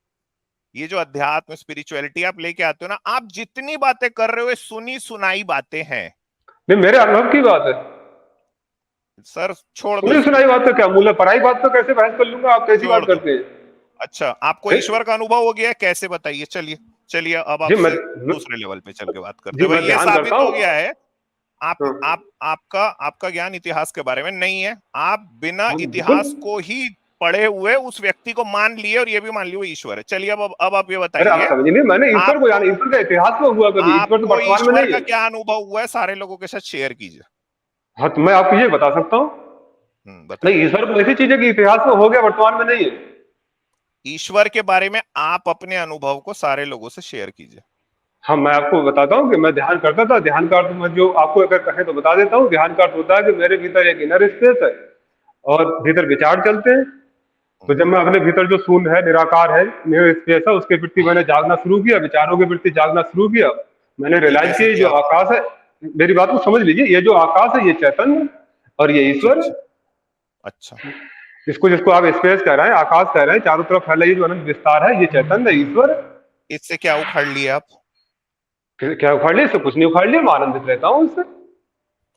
ये जो अध्यात्म स्पिरिचुअलिटी आप लेके आते हो ना, आप जितनी बातें कर रहे हो, ये सुनी सुनाई बातें हैं नहीं, मेरे अनुभव की बात है। सर। छोड़ दो सुनी इसको, सुनाई बात तो क्या, मूल्य पढ़ाई बात तो कैसे बहस कर लूंगा, आप कैसी छोड़ बात दो। करते हैं? अच्छा, आपको हैं? ईश्वर का अनुभव हो गया, कैसे बताइए? चलिए चलिए, अब जी आपसे दूसरे लेवल पे चल के बात करते जी हैं। भाई, मैं ये ध्यान करता साबित हो हूँ। गया है, हाँ, आपका ज्ञान इतिहास के बारे में नहीं है। आप बिना हाँ, बिल्कुल। इतिहास को ही पढ़े हुए उस व्यक्ति को मान लिए, और ये भी मान लिए वो ईश्वर है। चलिए, अब आप ये अरे आप बताइए, समझे नहीं, मैंने ईश्वर को आपको जाना, ईश्वर का इतिहास में हुआ कभी, ईश्वर तो आपको वर्तमान में ईश्वर नहीं का है। क्या अनुभव हुआ है, सारे लोगों के साथ शेयर कीजिए। हाँ, तो मैं आपको ये बता सकता हूँ। नहीं, बताइए। ईश्वर तो ऐसी चीज है कि इतिहास में हो गया, वर्तमान में नहीं है। ईश्वर के बारे में आप अपने अनुभव को सारे लोगों से शेयर कीजिए। हाँ, मैं आपको बताता हूँ कि मैं ध्यान करता था। ध्यान का अर्थ मैं जो आपको अगर कहे तो बता देता हूँ। ध्यान का अर्थ होता है कि मेरे भीतर एक इनर स्पेस है और भीतर विचार चलते हैं। तो जब मैं अपने भीतर जो शून्य है, निराकार है, इनर स्पेस है, उसके प्रति मैंने जागना शुरू किया, विचारों के प्रति जागना शुरू किया, मैंने ये रियलाइज कैसे किया किया जो आपने? आकाश है, मेरी बात को समझ लीजिए, ये जो आकाश है ये चैतन्य है और ये अच्छा ईश्वर है। अच्छा अच्छा। इसको जिसको आप स्पेस कह रहे हैं, आकाश कह रहे हैं, चारों तरफ फैला ये जो अनंत विस्तार है, ये चैतन्य है, ईश्वर है। इससे क्या उखाड़ लिया आप? क्या उखाड़ लिया? इससे कुछ नहीं उखाड़ लिया, मैं आनंदित रहता हूँ उससे।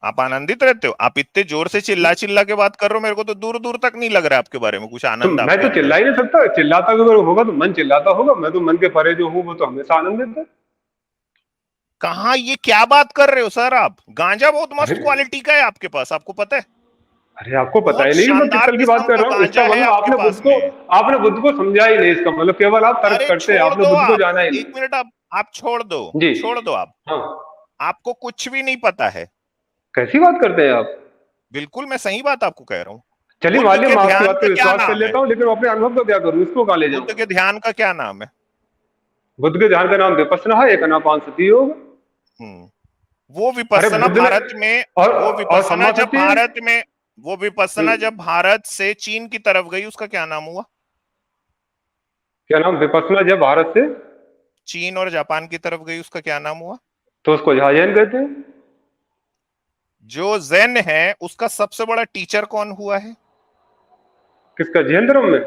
आप आनंदित रहते हो? आप इतने जोर से चिल्ला चिल्ला के बात कर रहे हो, मेरे को तो दूर दूर तक नहीं लग रहा है आपके बारे में कुछ तो आनंद मैं आपके तो अंदर। चिल्ला ही नहीं सकता, चिल्लाता अगर होगा तो मन चिल्लाता होगा, मैं तो मन के परे जो हूँ वो तो हमेशा आनंदित है। कहाँ, ये क्या बात कर रहे हो सर आप? गांजा बहुत मस्त अरे क्वालिटी का है आपके पास, आपको पता है? अरे आपको पता बहुत ही नहीं कि मैं शानदार पिक्चर की बात किस्म कर का रहा हूँ। इसका गांजा है मतलब आपके पास में। आपने बुद्ध को समझा ही नहीं। इसका मतलब केवल आप तर्क अरे करते हैं, छोड़ आपने दो बुद्ध को आप, जाना ही एक नहीं। मिनट, आप छोड़ दो, जी छोड़ दो आप। हाँ, आपको कुछ भी नहीं पता है। कैसी बात करते हैं आप? बिल्कुल मैं सही बात आपको कह रहा हूँ। चलिए बुद्ध मान लिया, के मैं आपकी ध्यान बात का पे क्या विश्वास कर नाम है? लेता हूँ, लेकिन अपने अनुभव को क्या करूँ? इसको कहाँ ले जाऊँ? बुद्ध के ध्यान का क्या नाम है? बुद्ध के ध्यान का नाम विपश्यना है, एक अनापानसति योग। वो अरे विपस्सना बुद्ध ने भारत में, और वो और विपस्सना जब समासति। भारत में, वो विपस्सना जब भारत से चीन की तरफ गई, उसका क्या नाम हुआ? क्या नाम? विपश्यना जब भारत से चीन और जापान की तरफ गई, उसका क्या नाम हुआ? तो उसको जैन कहते हैं। जो ज़ेन है उसका सबसे बड़ा टीचर कौन हुआ है? किसका? जैन धर्म में?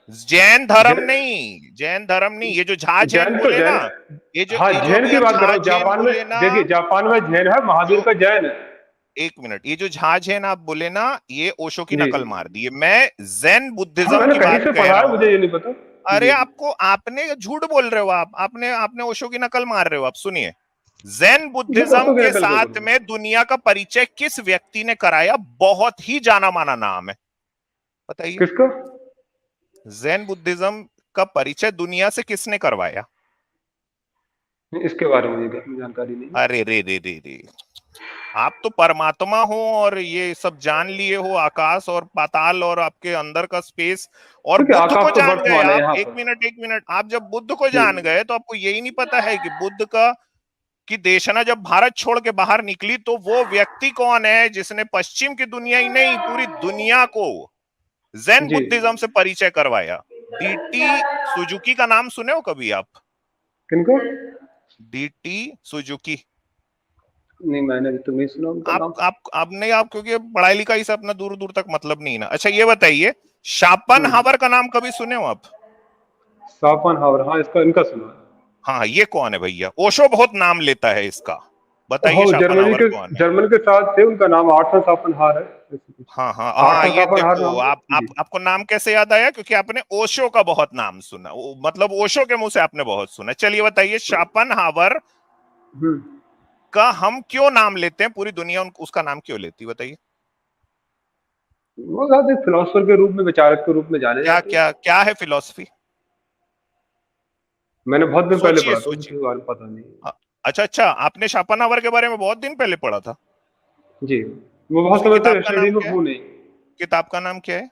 जैन धर्म जै- नहीं, जैन धर्म नहीं, ये जो झा जैन जैन तो बोले ना, जैन, हाँ ये जो जैन अभी की आप बात कर झा रहा हूँ। जैन जापान में बोले ना, देखिए, जापान में जैन है, महावीर जो का जैन है। एक मिनट, ये जो झा जैन आप बोले ना, ये ओशो की जी नकल मार दी है। मैं ज़ेन हाँ, बुद्धिज्म मैंने की कहीं बात से कह पढ़ा रहा है, मुझे हूं। ये नहीं पता। अरे जी आपको, आपने झूठ बोल रहे हो, आपने ओशो की नकल मार रहे हो। आप सुनिए, ज़ेन मैं बुद्धिज्म उसको क्या के नकल साथ करूंगा? में दुनिया का परिचय किस व्यक्ति ने कराया? बहुत ही जाना माना नाम है, बताइए। किसका? ज़ेन बुद्धिज्म का परिचय दुनिया से किसने करवाया? इसके बारे में मुझे जानकारी नहीं है। अरे रे रे रे रे, आप तो परमात्मा हो और ये सब जान लिए हो, आकाश और पाताल और आपके अंदर का स्पेस, और क्योंकि बुद्ध को आकाश तो जान गए वर्तमान है आप। यहाँ एक पर। मिनट, एक मिनट, आप जब बुद्ध को जी जान गए तो आपको यही नहीं पता है कि बुद्ध का की देशना जब भारत छोड़ के बाहर निकली तो वो व्यक्ति कौन है जिसने पश्चिम की दुनिया ही नहीं, पूरी दुनिया को ज़ेन जी। बुद्धिज्म से परिचय करवाया? डीटी सुजुकी का नाम सुने हो कभी आप? किनको? DT Suzuki. नहीं, मैंने तो नहीं सुना उनका नाम। आप नहीं, आप क्योंकि पढ़ाई लिखाई से अपना दूर दूर तक मतलब नहीं ना। अच्छा ये बताइए, शापनहावर का नाम कभी सुने हो आप? शापनहावर, हाँ इसका, इनका सुना है। हाँ, ये कौन है भैया? ओशो बहुत नाम लेता है इसका, बताइए हाँ, शापनहावर कौन है? जर्मन के साथ थे, उनका नाम आर्थर शापनहार है। हाँ हाँ हाँ, आर्थर ये शापनहार देखो, नाम है। जी आपको नाम कैसे याद आया? क्योंकि आपने ओशो का बहुत नाम सुना, मतलब ओशो के मुंह से आपने बहुत सुना। चलिए बताइए, शापनहावर का हम क्यों नाम लेते हैं? पूरी दुनिया उसका नाम क्यों लेती है, बताइए। वो शायद एक फिलोसफर के रूप में, विचारक के रूप में जाने क्या जाते हैं। क्या क्या है फिलॉसफी? मैंने बहुत दिन पहले सोचिए पढ़ा था, सोचिए। उसके बारे में पता नहीं। अच्छा अच्छा, आपने शापनहावर के बारे में बहुत दिन पहले पढ़ा था? जी, वो बहुत उसकी समय किताब से का नाम स्टडी में क्या है? हूँ नहीं। किताब का नाम क्या है?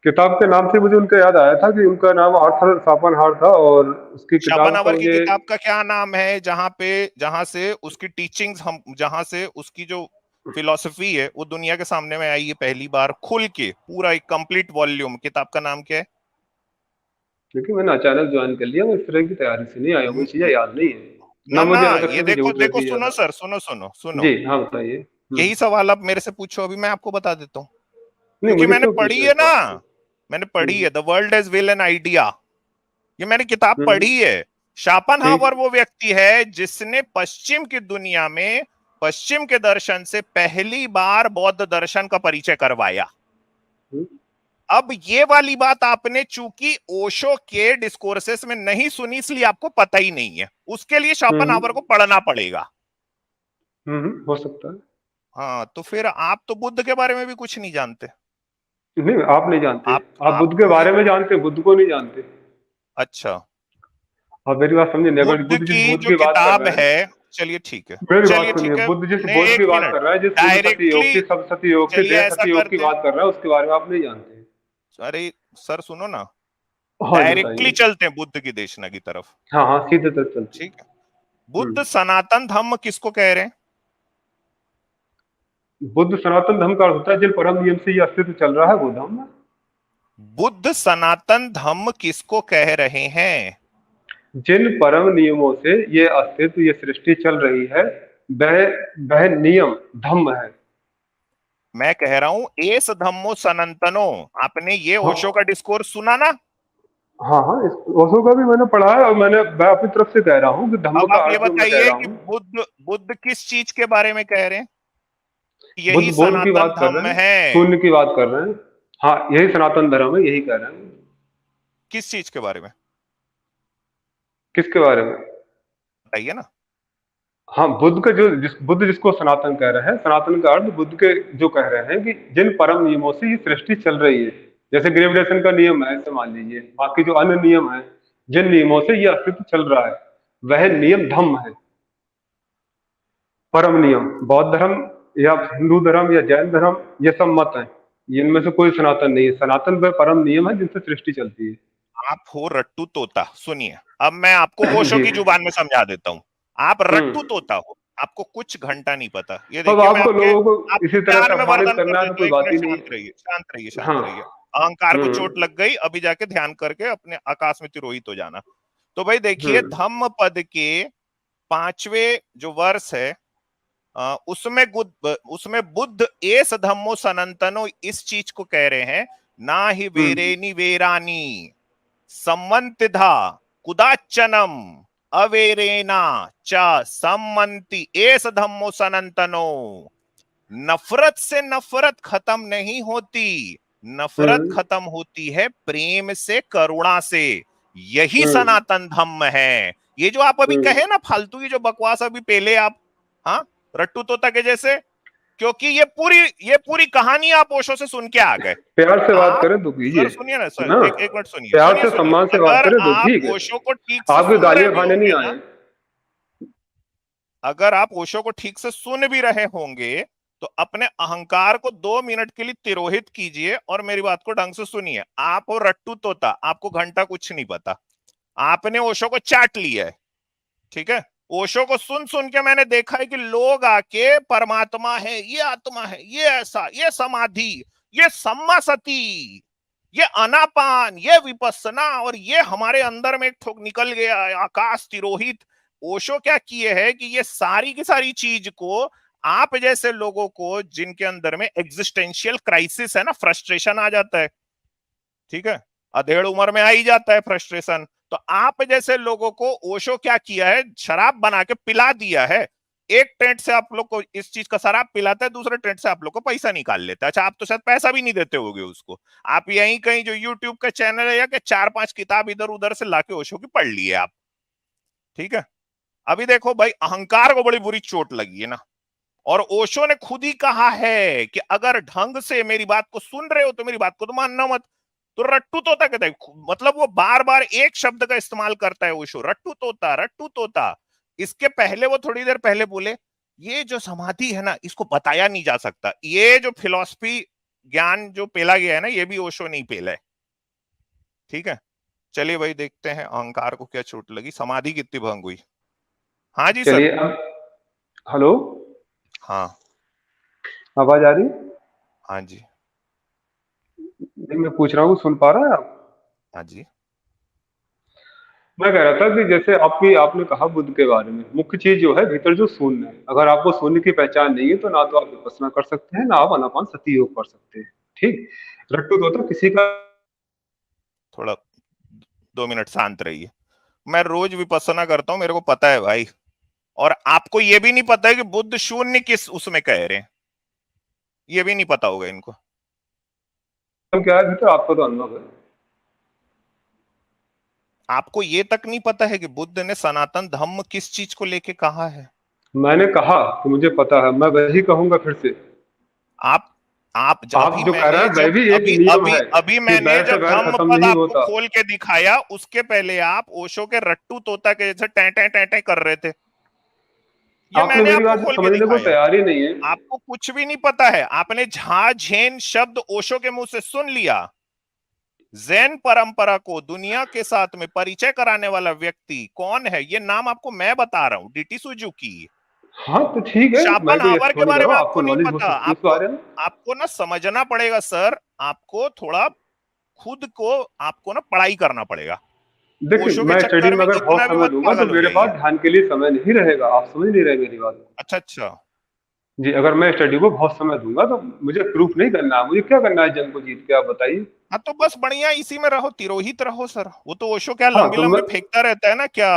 किताब के नाम से मुझे उनका याद आया था कि उनका नाम आर्थर शापनहार था, और उसकी किताब का शापनहावर की मुझे। किताब का क्या नाम है, जहां से उसकी टीचिंग्स, हम जहां से उसकी जो फिलॉसफी है वो दुनिया के सामने में आई है पहली बार खुल के, पूरा एक कंप्लीट वॉल्यूम? किताब का नाम क्या है? क्योंकि मैंने अचानक ज्वाइन कर लिया, मैं इस तरह की तैयारी से नहीं आया, मुझे चीजें याद नहीं है। ना ना ना, मुझे याद ये रखने की देखो जरूरत देखो, रहती है सुनो ज्यादा। सर, सुनो सुनो सुनो, जी हाँ, बताइए। यही सवाल आप मेरे से पूछो, अभी मैं आपको बता देता हूँ। नहीं, क्योंकि मुझे मैंने क्यों पूछ पढ़ी रहे है इस ना, बात को? मैंने पढ़ी है the world as will and idea, ये मैंने किताब हम्म, पढ़ी है। ठीक। शापनहावर वो व्यक्ति है जिसने पश्चिम की दुनिया में पश्चिम के दर्शन से पहली बार बौद्ध दर्शन का परिचय करवाया। हम्म, अब ये वाली बात आपने चूंकि ओशो के डिस्कोर्सेस में नहीं सुनी, इसलिए आपको पता ही नहीं है। उसके लिए शापनहावर को पढ़ना पड़ेगा। हो सकता है। हाँ, तो फिर आप तो बुद्ध के बारे में भी कुछ नहीं जानते। नहीं, आप नहीं जानते। आप आप बुद्ध के मुझे, बारे में जानते हैं, बुद्ध को नहीं जानते। अच्छा, आप मेरी बात समझे, अगर बुद्ध बुद्ध जिस की बोध जो की बात कर किताब रहे हैं। है, चलिए ठीक है, मेरी बात चलिए सुनिए, ठीक है, बुद्ध जिस नहीं बोध की एक बात मिनट, कर रहा है, जिस पूर्ण सती योग डायरेक्टली, की, सब सती योग की, चलिए देह ऐसा सती योग की करते हैं, बात कर रहा है, उसके बारे में आप नहीं जानते। अरे सर सुनो ना, हाँ जी, डायरेक्टली बताइए। चलते हैं बुद्ध की देशना की तरफ। हाँ हाँ, सीधे तक चलते हैं। ठीक है, बुद्ध सनातन धम्म किसको कह रहे हैं? बुद्ध सनातन धर्म का अर्थ होता है जिन परम नियम से ये अस्तित्व चल रहा है, वो धर्म है। बुद्ध सनातन धम्म किसको कह रहे हैं? जिन परम नियमों से ये अस्तित्व, ये सृष्टि चल रही है, वह नियम धम्म है। मैं कह रहा हूं एस धम्मो सनातनो, आपने ये हाँ। ओशो का डिस्कोर्स सुना ना? हाँ हाँ, ओशो का भी मैंने पढ़ा है, और मैं अपनी तरफ से कह रहा हूँ कि धम्म अब का आप ये अर्थ जो मैं कह बताइए रहा कि हूँ, बुद्ध किस चीज के बारे में कह रहे हैं? बुद्ध यही बोध की सनातन बात कर धम्म रहे हैं, है। शून्य की बात कर रहे हैं। हाँ, यही सनातन धर्म है, यही कह रहे हैं। किस चीज के बारे में किसके बारे में? बताइए ना। हाँ, बुद्ध का बुद्ध जिसको सनातन कह रहे हैं, सनातन का अर्थ बुद्ध के जो कह रहे हैं कि जिन परम नियमों से ये सृष्टि चल रही है, जैसे ग्रेविटेशन का नियम है, ऐसे मान लीजिए, बाकी जो अन्य नियम है, जिन नियमों से ये अस्तित्व चल रहा है, वह नियम धम्म है, परम नियम। बौद्ध धर्म या हिंदू धर्म या जैन धर्म, ये सब मत है, इनमें से कोई सनातन नहीं है। सनातन वह परम नियम है जिनसे सृष्टि चलती है। आप हो रट्टू तोता। सुनिए, अब मैं आपको ओशो जी। की जुबान में समझा देता हूँ। आप रट्टू हम्म। तोता हो, आपको कुछ घंटा नहीं पता। ये अब देखिए, मैं आपको आपके लोगों आप को इसी तरह से प्यार में अपमानित वर्णन कर करना है तो देता हूँ। कोई एक बात मिनट ही नहीं शांत रहिए, शांत रहिए, है। शांत हाँ। रहिए। अहंकार को चोट हम्म। लग गई, अभी जाके ध्यान करके अपने आकाश में तिरोहित हो जाना। तो भाई देखिए, हम्म। धम्म पद के 5वें जो वर्ष है, उसमें बुद्ध एस धम्मो सनातनो इस चीज को कह रहे हैं, ना ही हम्म। वेरेनी वेरानी सम्मंतिधा कुदाचनम अवेरेना च सम्मंति एस धम्मो सनातनो। नफरत से नफरत खत्म नहीं होती, नफरत हम्म। खत्म होती है प्रेम से, करुणा से। यही हम्म। सनातन धम्म है। ये जो आप अभी हम्म। कहे ना फालतू की जो बकवास अभी पहले आप, हाँ, रट्टू तोता के जैसे, क्योंकि ये पूरी कहानी आप ओशो से सुन के आ गए। प्यार से बात आप करें तो कीजिए, सर सुनिए ना है सर, ना? एक मिनट सुनिए, प्यार सुनिए से सुनिए। सम्मान से बात अगर करें तो आप ठीक है। ओशो को ठीक से आपके सुन रहे गालियां भी खाने नहीं होंगे आए ना, हैं। अगर आप ओशो को ठीक से सुन भी रहे होंगे, तो अपने अहंकार को 2 मिनट के लिए तिरोहित कीजिए और मेरी बात को ढंग से सुनिए। आप हो रट्टू तोता, आपको घंटा कुछ नहीं पता। आपने ओशो को चाट लिया है, ठीक है? ओशो को सुन सुन के मैंने देखा है कि लोग आके परमात्मा है, ये आत्मा है, ये ऐसा, ये समाधि, ये सम्मा सती, ये अनापान, ये विपස්සना, और ये हमारे अंदर में एक ठोक निकल गया आकाश तिरोहित। ओशो क्या किए है कि ये सारी की सारी चीज को आप जैसे लोगों को, जिनके अंदर में एग्जिस्टेंशियल क्राइसिस है ना, फ्रस्ट्रेशन आ जाता है, ठीक है, अधेड़ उम्र में आ ही जाता है फ्रस्ट्रेशन, तो आप जैसे लोगों को ओशो क्या किया है, शराब बना के पिला दिया है। एक टेंट से आप लोग को इस चीज का शराब पिलाता है, दूसरे टेंट से आप लोग को पैसा निकाल लेता है। अच्छा, आप तो शायद पैसा भी नहीं देते होगे उसको, आप यहीं कहीं जो यूट्यूब का चैनल है या कि 4-5 किताब इधर उधर से लाके ओशो की पढ़ ली है आप, ठीक है? अभी देखो भाई, अहंकार को बड़ी बुरी चोट लगी है ना, और ओशो ने खुद ही कहा है कि अगर ढंग से मेरी बात को सुन रहे हो तो मेरी बात को तो मानना मत। तो रट्टू तोता कहता है, मतलब वो बार बार एक शब्द का इस्तेमाल करता है ओशो, रट्टू तोता, रट्टू तोता। इसके पहले वो थोड़ी देर पहले बोले, ये जो समाधि है ना, इसको बताया नहीं जा सकता। ये जो फिलॉसफी ज्ञान जो पेला गया है ना, ये भी ओशो नहीं पेला है, ठीक है? चलिए भाई, देखते हैं अहंकार को क्या चोट लगी, समाधि कितनी भंग हुई। हाँ जी सर। चलिए अब, हेलो, हाँ आवाज आ रही? हाँ जी। नहीं, मैं पूछ रहा हूँ, सुन पा रहे हैं आप? हाँ जी। मैं कह रहा था कि जैसे आपने कहा बुद्ध के बारे में, मुख्य चीज जो है भीतर जो शून्य है, अगर आपको शून्य की पहचान नहीं है तो ना तो आप विपස්සना कर सकते हैं, ना आप आनापान सती योग कर सकते हैं। ठीक। रट्टू तोता किसी का। थोड़ा 2 मिनट शांत रहिए। मैं रोज विपස්සना करता हूं, मेरे को पता है भाई, और आपको ये भी नहीं पता है कि बुद्ध शून्य किस उसमें कह रहे हैं, ये भी नहीं पता होगा इनको। क्या है भीतर, आपको तो अनुभव है। आपको ये तक नहीं पता है कि बुद्ध ने सनातन धम्म किस चीज को लेके कहा है? मैंने कहा कि मुझे पता है, मैं वही कहूंगा फिर से। आप आप जो कह रहे हैं वह भी एक अभी नियम अभी है अभी कि मैंने बैर से जब बैर धम्म खत्म पद नहीं आपको होता। खोल के दिखाया, उसके पहले आप ओशो के रट्टू तोता के जैसे टें टें टें टें कर रहे थे। ये आपने मैंने मेरी आपको बात खोल के समझने को दिखाया। तैयार ही नहीं है। आपको कुछ भी नहीं पता है, आपने झा झेन शब्द ओशो के मुंह से सुन लिया। जैन परंपरा को दुनिया के साथ में परिचय कराने वाला व्यक्ति कौन है, ये नाम आपको मैं बता रहा हूं, डीटी सुजुकी। हाँ तो ठीक है, मैं कोई शापनहावर के थोड़ी बारे कह रहा में हूँ, आपको आपको नहीं नॉलेज हो पता। सकती है इस आपको बारे में। आपको ना समझना पड़ेगा सर, आपको थोड़ा खुद को, आपको ना पढ़ाई करना पड़ेगा। देखिए, ओशो के मैं स्टडी चक्कर में में अगर बहुत इतना भी समय मत दूंगा तो पागल हो मेरे पास जाइए। ध्यान के लिए समय नहीं रहेगा। आप समझ नहीं रहे मेरी बात। अच्छा अच्छा, जी, अगर मैं स्टडी को बहुत समय दूंगा तो मुझे प्रूफ नहीं करना है, मुझे क्या करना है जंग को जीत के, आप बताइए। हाँ तो बस बढ़िया इसी में रहो, तिरोहित रहो सर। वो तो ओशो क्या हाँ लंबी तो लंबी मैं फेंकता रहता है ना, क्या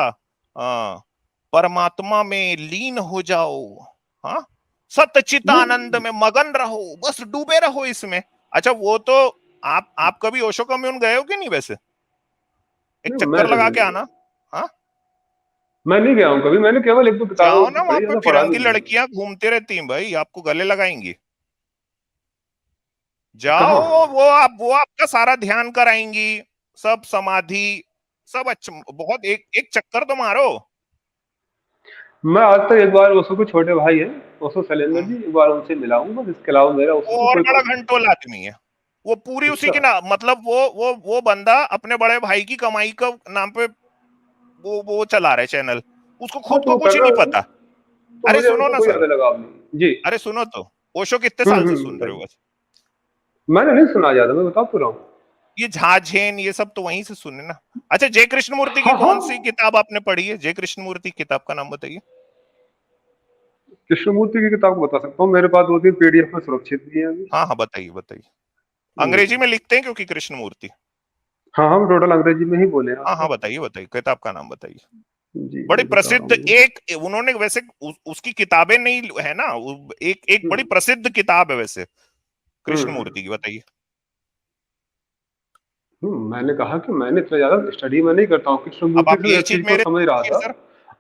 परमात्मा में लीन हो जाओ, हाँ, सतचितानंद नहीं में मगन रहो, बस डूबे रहो इसमें। अच्छा वो तो आप कभी ओशो कम्यून गए हो कि नहीं वैसे? एक नहीं, चक्कर लगा के आना। हाँ मैं नहीं गया हूँ कभी, मैंने केवल एक दो किताबें जाओ ना, उसकी वहां पढ़ी, पे ज्यादा पढ़ा भी फिरंगी नहीं है। लड़कियां घूमते रहती हैं भाई, आपको गले लगाएंगी। जाओ, कहाँ? वो आपका सारा ध्यान कराएंगी, सब समाधि, सब अच्छा, बहुत एक एक चक्कर तो मारो। मैं आज तक एक बार ओशो के छोटे भाई है, ओशो शैलेंद्र हम्म, जी, एक बार उनसे मिला हूँ बस, इसके अलावा मेरा ओशो वो से और कोई बड़ा कॉन्टेक्ट घंटोल आदमी है। वो पूरी नहीं। उसी की अच्छा। ना, मतलब वो बंदा अपने बड़े भाई की कमाई का नाम पे वो चला रहा है चैनल, उसको हाँ खुद तो को वो कुछ कर रहा नहीं है, पता। तो अरे मुझे सुनो उनसे ना कोई सर, ज्यादा लगाव नहीं जी। अरे सुनो तो, ओशो कितने साल से सुन रहे हो बताइए। बस? मैंने नहीं सुना ज्यादा, मैं बता तो रहा हूँ। ये झाझेन ये सब तो वहीं से सुने ना। अच्छा जय कृष्णमूर्ति की हाँ हाँ, कौन सी किताब आपने पढ़ी है? जय कृष्णमूर्ति किताब का नाम बताइए। कृष्णमूर्ति की किताब बता सकता हूँ, मेरे पास दो तीन पीडीएफ में सुरक्षित भी है अभी। हाँ हाँ बताइए बताइए। अंग्रेजी हम्म। में लिखते हैं क्योंकि कृष्णमूर्ति। हाँ हम टोटल अंग्रेजी में ही बोले हैं आज हाँ हाँ तक। बताइए बताइए, किताब का नाम बताइए। जी बड़ी जी बता रहा प्रसिद्ध हूँ। एक उन्होंने वैसे उसकी किताबें नहीं है ना, एक एक बड़ी हम्म प्रसिद्ध किताब है वैसे हम्म कृष्णमूर्ति की, बताइए। मैंने कहा कि मैंने इतना ज्यादा स्टडी में नहीं करता हूँ, अब कृष्णमूर्ति आप से मैं ये इस चीज चीज को मेरे समझ से रहा पूछिए था। सर,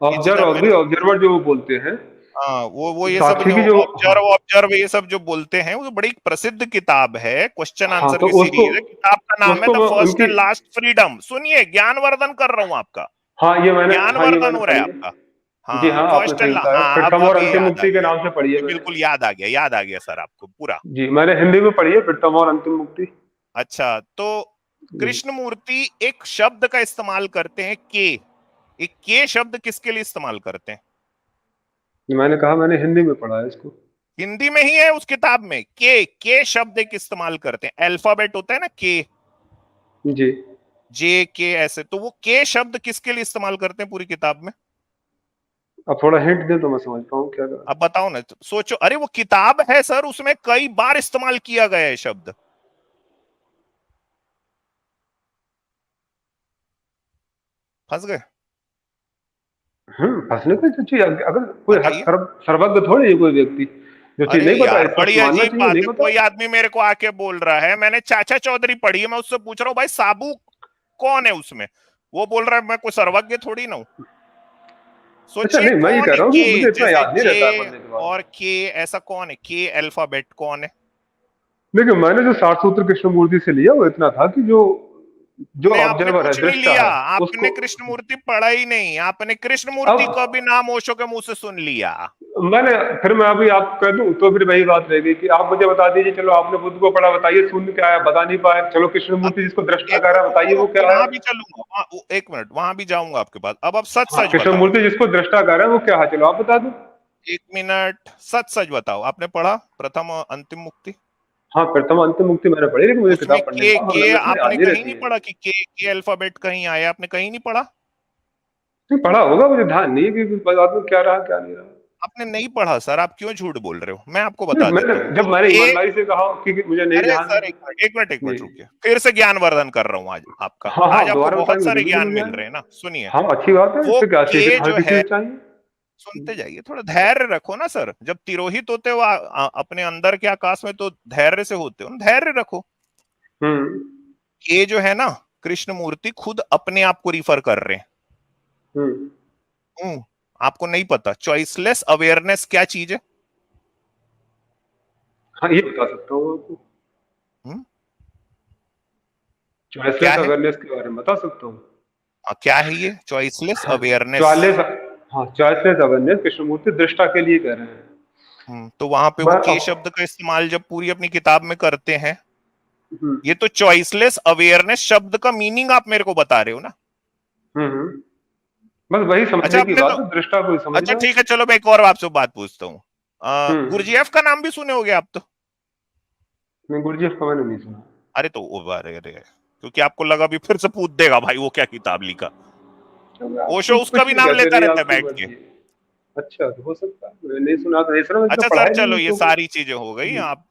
ये चीज आप ऑब्जर्व मेरे अभी से, ऑब्जर्वर जो वो बोलते हैं, हाँ वो ये सब साक्षी जो की जो, हाँ ऑब्जर्व ऑब्जर्व ये सब जो बोलते हैं, वो बड़ी प्रसिद्ध किताब है, क्वेश्चन हाँ आंसर तो की उसको सीरीज है। किताब का नाम है उसको द मैं फर्स्ट उनकी, एंड लास्ट फ्रीडम। सुनिए, ज्ञानवर्धन कर रहा हूं आपका, हाँ ये ज्ञानवर्धन मैंने हो रहा है पढ़ी आपका। है। जी हाँ हाँ, आपने फर्स्ट सही एंड, बताया, हाँ प्रथम अब और ये अंतिम याद आ मुक्ति के गया, नाम से पढ़ी है ये मैंने। बिल्कुल याद आ गया सर आपको पूरा। जी मैंने हिंदी में पढ़ी है, प्रथम और अंतिम मुक्ति। अच्छा तो जी। कृष्णमूर्ति एक शब्द का इस्तेमाल करते हैं, एक के शब्द किसके लिए इस्तेमाल करते हैं? मैंने कहा मैंने हिंदी में पढ़ा है इसको। हिंदी में ही है उस किताब में, के शब्द एक इस्तेमाल करते हैं, अल्फाबेट होता है ना के, जी। जे के ऐसे, तो वो के शब्द किसके लिए इस्तेमाल करते हैं पूरी किताब में? अब थोड़ा हिंट दे तो मैं समझ पाऊँ क्या करा। अब बताओ ना, सोचो, अरे वो किताब है सर, उसमें कई बार इस्तेमाल किया गया है शब्द। फंस गए? फंसने को तो चीज, अगर कोई बताइए। सर्वज्ञ थोड़ी है कोई व्यक्ति, जो चीज अरे नहीं पता यार है बड़ी सच मानना अजीब चाहिए, बात नहीं है, पता। कोई आदमी मेरे को आके बोल रहा है मैंने चाचा चौधरी पढ़ी है, मैं उससे पूछ रहा हूँ भाई साबू कौन है उसमें, वो बोल रहा है मैं कोई सर्वज्ञ थोड़ी ना हूं। अच्छा सोचिए नहीं, मैं ये कौन कह है रहा हूँ के, कि मुझे इतना जैसे याद नहीं जे रहता है पढ़ने के बाद। और के, ऐसा कौन है के अल्फाबेट कौन है? देखिए मैंने जो 60 सूत्र कृष्णमूर्ति से लिया वो इतना था कि जो जो नहीं आपने ऑब्जर्वर है, कुछ नहीं दृष्टा लिया, है आपने उसको। कृष्णमूर्ति पढ़ा ही नहीं, आपने कृष्णमूर्ति का भी अब नाम ओशो के मुंह से सुन लिया। मैंने, फिर मैं अभी आप कह दूं तो फिर वही बात रहेगी कि आप मुझे बता दीजिए, चलो आपने बुद्ध को पढ़ा, बताइए शून्य क्या है, बता नहीं पाए, चलो अब कृष्णमूर्ति जिसको दृष्टा एक कह रहा है बताइए वो क्या है। वहां भी चलूंगा, एक मिनट वहां भी जाऊंगा आपके पास। अब सच हाँ सच बताओ, कृष्णमूर्ति जिसको दृष्टा कह रहा है वो क्या है, चलो आप बता दो। एक मिनट, सच सच बताओ, आपने पढ़ा प्रथम और अंतिम मुक्ति? हाँ प्रथम अंतिम मुक्ति मैंने पढ़ी, लेकिन मुझे उसमें किताब पढ़ने के बाद मतलब इतना याद आपने नहीं कहीं रहती नहीं है। पढ़ा कि के अल्फाबेट कहीं आया, आपने कहीं नहीं पढ़ा? नहीं पढ़ा होगा, मुझे ध्यान नहीं है कि बाद में क्या रहा क्या नहीं रहा। आपने नहीं पढ़ा सर, आप क्यों झूठ बोल रहे हो? मैं आपको नहीं बता मैंने, देता हूँ वो जब मैंने के, ईमानदारी से कहा कि मुझे नहीं अरे ध्यान है। सर एक मिनट जी। रुकिए, फिर से ज्ञानवर्धन कर रहा हूँ आज आपका, हाँ हाँ, आज आपको दोबारा बहुत बताएंगे सारे बिल्कुल ज्ञान मुझे मिल ध्यान रहे हैं है। ना, सुनिए। हाँ अच्छी बात है, वो इससे क्या के सीखना, हर जो किसी है, को चाहिए। सुनते जाइए, थोड़ा धैर्य रखो ना सर, जब तिरोहित होते हो अपने अंदर के आकाश में, तो धैर्य से होते हो, धैर्य रखो। हम्म ये जो है ना, कृष्णमूर्ति खुद अपने आप को रिफर कर रहे हैं। हम्म आपको नहीं पता चॉइसलेस अवेयरनेस क्या चीज है? हाँ ये बता सकता हूँ आपको, हम्म, क्या चॉइसलेस है? अवेयरनेस के बारे में बता सकता हूँ। क्या है ये चॉइसलेस हाँ अवेयरनेस? चॉइसलेस, हाँ चॉइसलेस अवेयरनेस कृष्णमूर्ति दृष्टा के लिए कह रहे हैं। तो वहां पे वो मैं के अब, शब्द का इस्तेमाल जब पूरी अपनी किताब में करते हैं, हम्म ये तो चॉइसलेस अवेयरनेस शब्द का मीनिंग आप मेरे को बता रहे हो ना। हम्म, बस वही अच्छा समझने की आपने बात तो, है, दृष्टा को ही अच्छा समझना है। ठीक है चलो मैं एक और आपसे बात पूछता हूँ। गुरजीएफ का नाम भी सुने होगे आप तो? नहीं गुरुजी का मैंने नहीं सुना। अरे तो अरे क्योंकि आपको लगा भी फिर से पूछ देगा भाई वो क्या किताब लिखा। चलो आप ओशो उसका कुछ भी भी नाम कहते लेता रहिए, रहता है आपकी बैठ के। मर्जी है। अच्छा, तो हो सकता है, मैंने नहीं सुना था, इस तरह मैंने अच्छा तो पढ़ा सर ही चलो नहीं ये इसको। सारी चीजें हो गई। जी। आप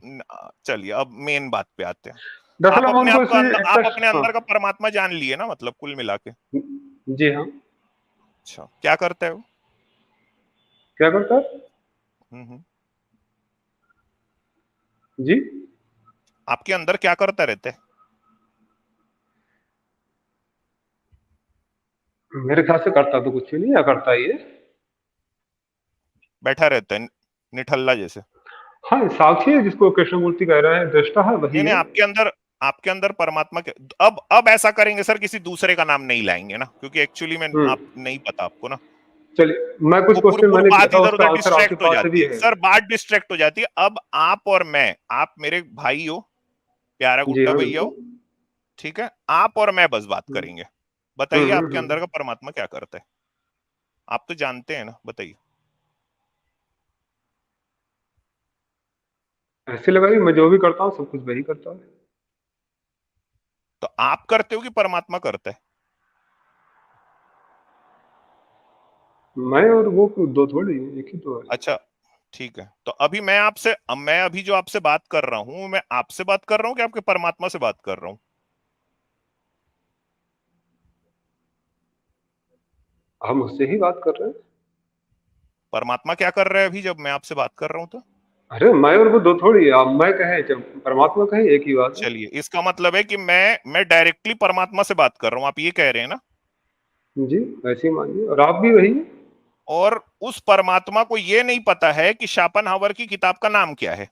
चलिए अब मेन बात पे आते हैं। दरअसल आप हम अपने उनको आप को ऐसे आप एक्सेस, अपने हाँ। अंदर का परमात्मा जान लिए ना, मतलब कुल मिला के। जी हाँ। अच्छा क्या करते हो? क्या करता है? हम्म। जी। आपके अंदर क्या करता रहते हैं? मेरे ख्याल से करता तो कुछ ही नहीं, या करता ही है। बैठा रहता है निठल्ला जैसे? हाँ, साक्षी है जिसको कृष्णमूर्ति कह रहे हैं, दृष्टा है, वही नहीं नहीं, है। आपके अंदर परमात्मा के अब ऐसा करेंगे सर, किसी दूसरे का नाम नहीं लाएंगे ना, क्योंकि एक्चुअली में आप हम्म। नहीं पता आपको ना। चलिए, मैं कुछ वो क्वेश्चन पूरी मैंने किया बात था, इधर उसका उधर आंसर आपके डिस्ट्रैक्ट हो पास जाती भी है है। सर, बात डिस्ट्रैक्ट हो जाती है। अब आप और मैं, आप मेरे भाई हो, प्यारा जी गुड्डा हाँ, भैया बिल्कुल। हो, ठीक है? आप और मैं बस बात करेंगे। बताइए आपके अंदर हम्म। का परमात्मा क्या करता है? आप तो जानते हैं ना, बताइए। ऐसे लगा कि मैं जो भी करता हूँ सब कुछ वही करता है। तो आप करते हो कि परमात्मा करता है? मैं और वो दो थोड़ी हैं, एक ही तो है। अच्छा ठीक है, तो अभी मैं अभी जो आपसे बात कर रहा हूं, मैं आपसे बात कर रहा हूं कि आपके परमात्मा से बात कर रहा हूं? हम उससे ही बात कर रहे हैं। परमात्मा क्या कर रहा है अभी जब मैं आपसे बात कर रहा हूं तो? अरे मैं और वो दो थोड़ी है, आप मैं कहें जब परमात्मा कहें, एक ही बात है। चलिए, इसका मतलब है कि मैं डायरेक्टली परमात्मा से बात कर रहा हूं, आप ये कह रहे हैं ना? जी, ऐसे ही मानिए, और आप भी वही हैं। और उस परमात्मा को ये नहीं पता है कि शोपेनहावर की किताब का नाम क्या है।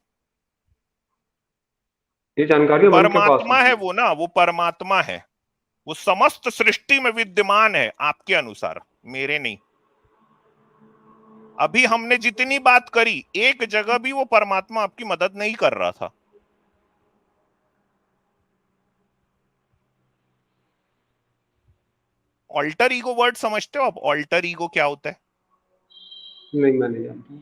ये जानकारी हम उनके पास परमात्मा होती है है। वो ना, वो परमात्मा है, वो समस्त सृष्टि में विद्यमान है आपके अनुसार, मेरे नहीं। अभी हमने जितनी बात करी, एक जगह भी वो परमात्मा आपकी मदद नहीं कर रहा था। ऑल्टर ईगो वर्ड समझते हो आप? ऑल्टर ईगो क्या होता है? नहीं, मैं नहीं जानता।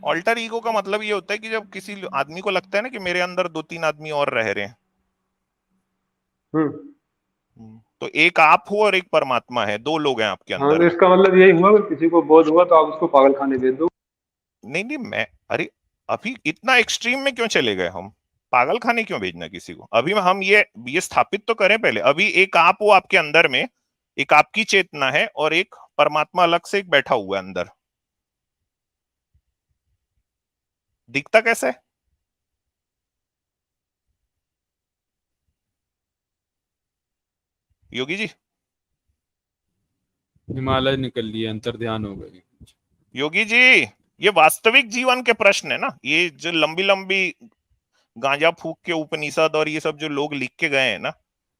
ऑल्टर ईगो का मतलब ये होता है कि जब किसी आदमी को लगता है ना कि मेरे अंदर दो तीन आदमी और रह रहे हैं। हम्म। तो एक आप हो और एक परमात्मा है, दो लोग हैं आपके हाँ, अंदर तो में। इसका मतलब यही हुआ, अगर किसी को बोध हुआ तो आप उसको पागल खाने भेज दो। नहीं नहीं, मैं अरे अभी इतना एक्सट्रीम में क्यों चले गए हम? पागल खाने क्यों भेजना किसी को? अभी हम ये स्थापित तो करें पहले। अभी एक आप हो आपके अंदर में, एक आपकी चेतना है और एक परमात्मा अलग से एक बैठा हुआ है अंदर। दिखता कैसा है? योगी जी, हिमालय निकल लिए, अंतर ध्यान हो गई। योगी जी, ये वास्तविक जीवन के प्रश्न है ना, ये जो लंबी लंबी गांजा फूक के उपनिषद और ये सब जो लोग लिख के गए हैं ना,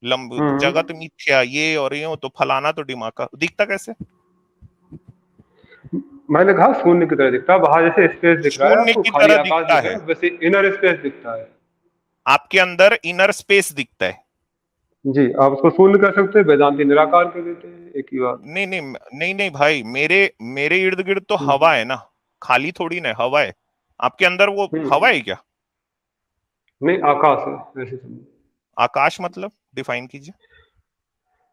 जगत हम्म। मिथ्या ये और ये, तो फलाना तो दिमाग दिखता कैसे? मैंने कहा शून्य की तरह दिखता है, बाहर जैसे स्पेस दिख रहा है शून्य आपको, की खाली तरह आकाश दिखता दिख रहा है? है, वैसे इनर स्पेस दिखता है। आपके अंदर इनर स्पेस दिखता है? जी, आप उसको शून्य कह सकते हैं, वेदांती निराकार कह देते हैं, एक ही बात। नहीं नहीं नहीं नहीं भाई, मेरे मेरे इर्द गिर्द तो हम्म। हवा है ना, खाली थोड़ी ना है, हवा है। आपके अंदर वो हवा हम्म। है क्या? नहीं, आकाश है, वैसे समझिए। आकाश मतलब डिफाइन कीजिए।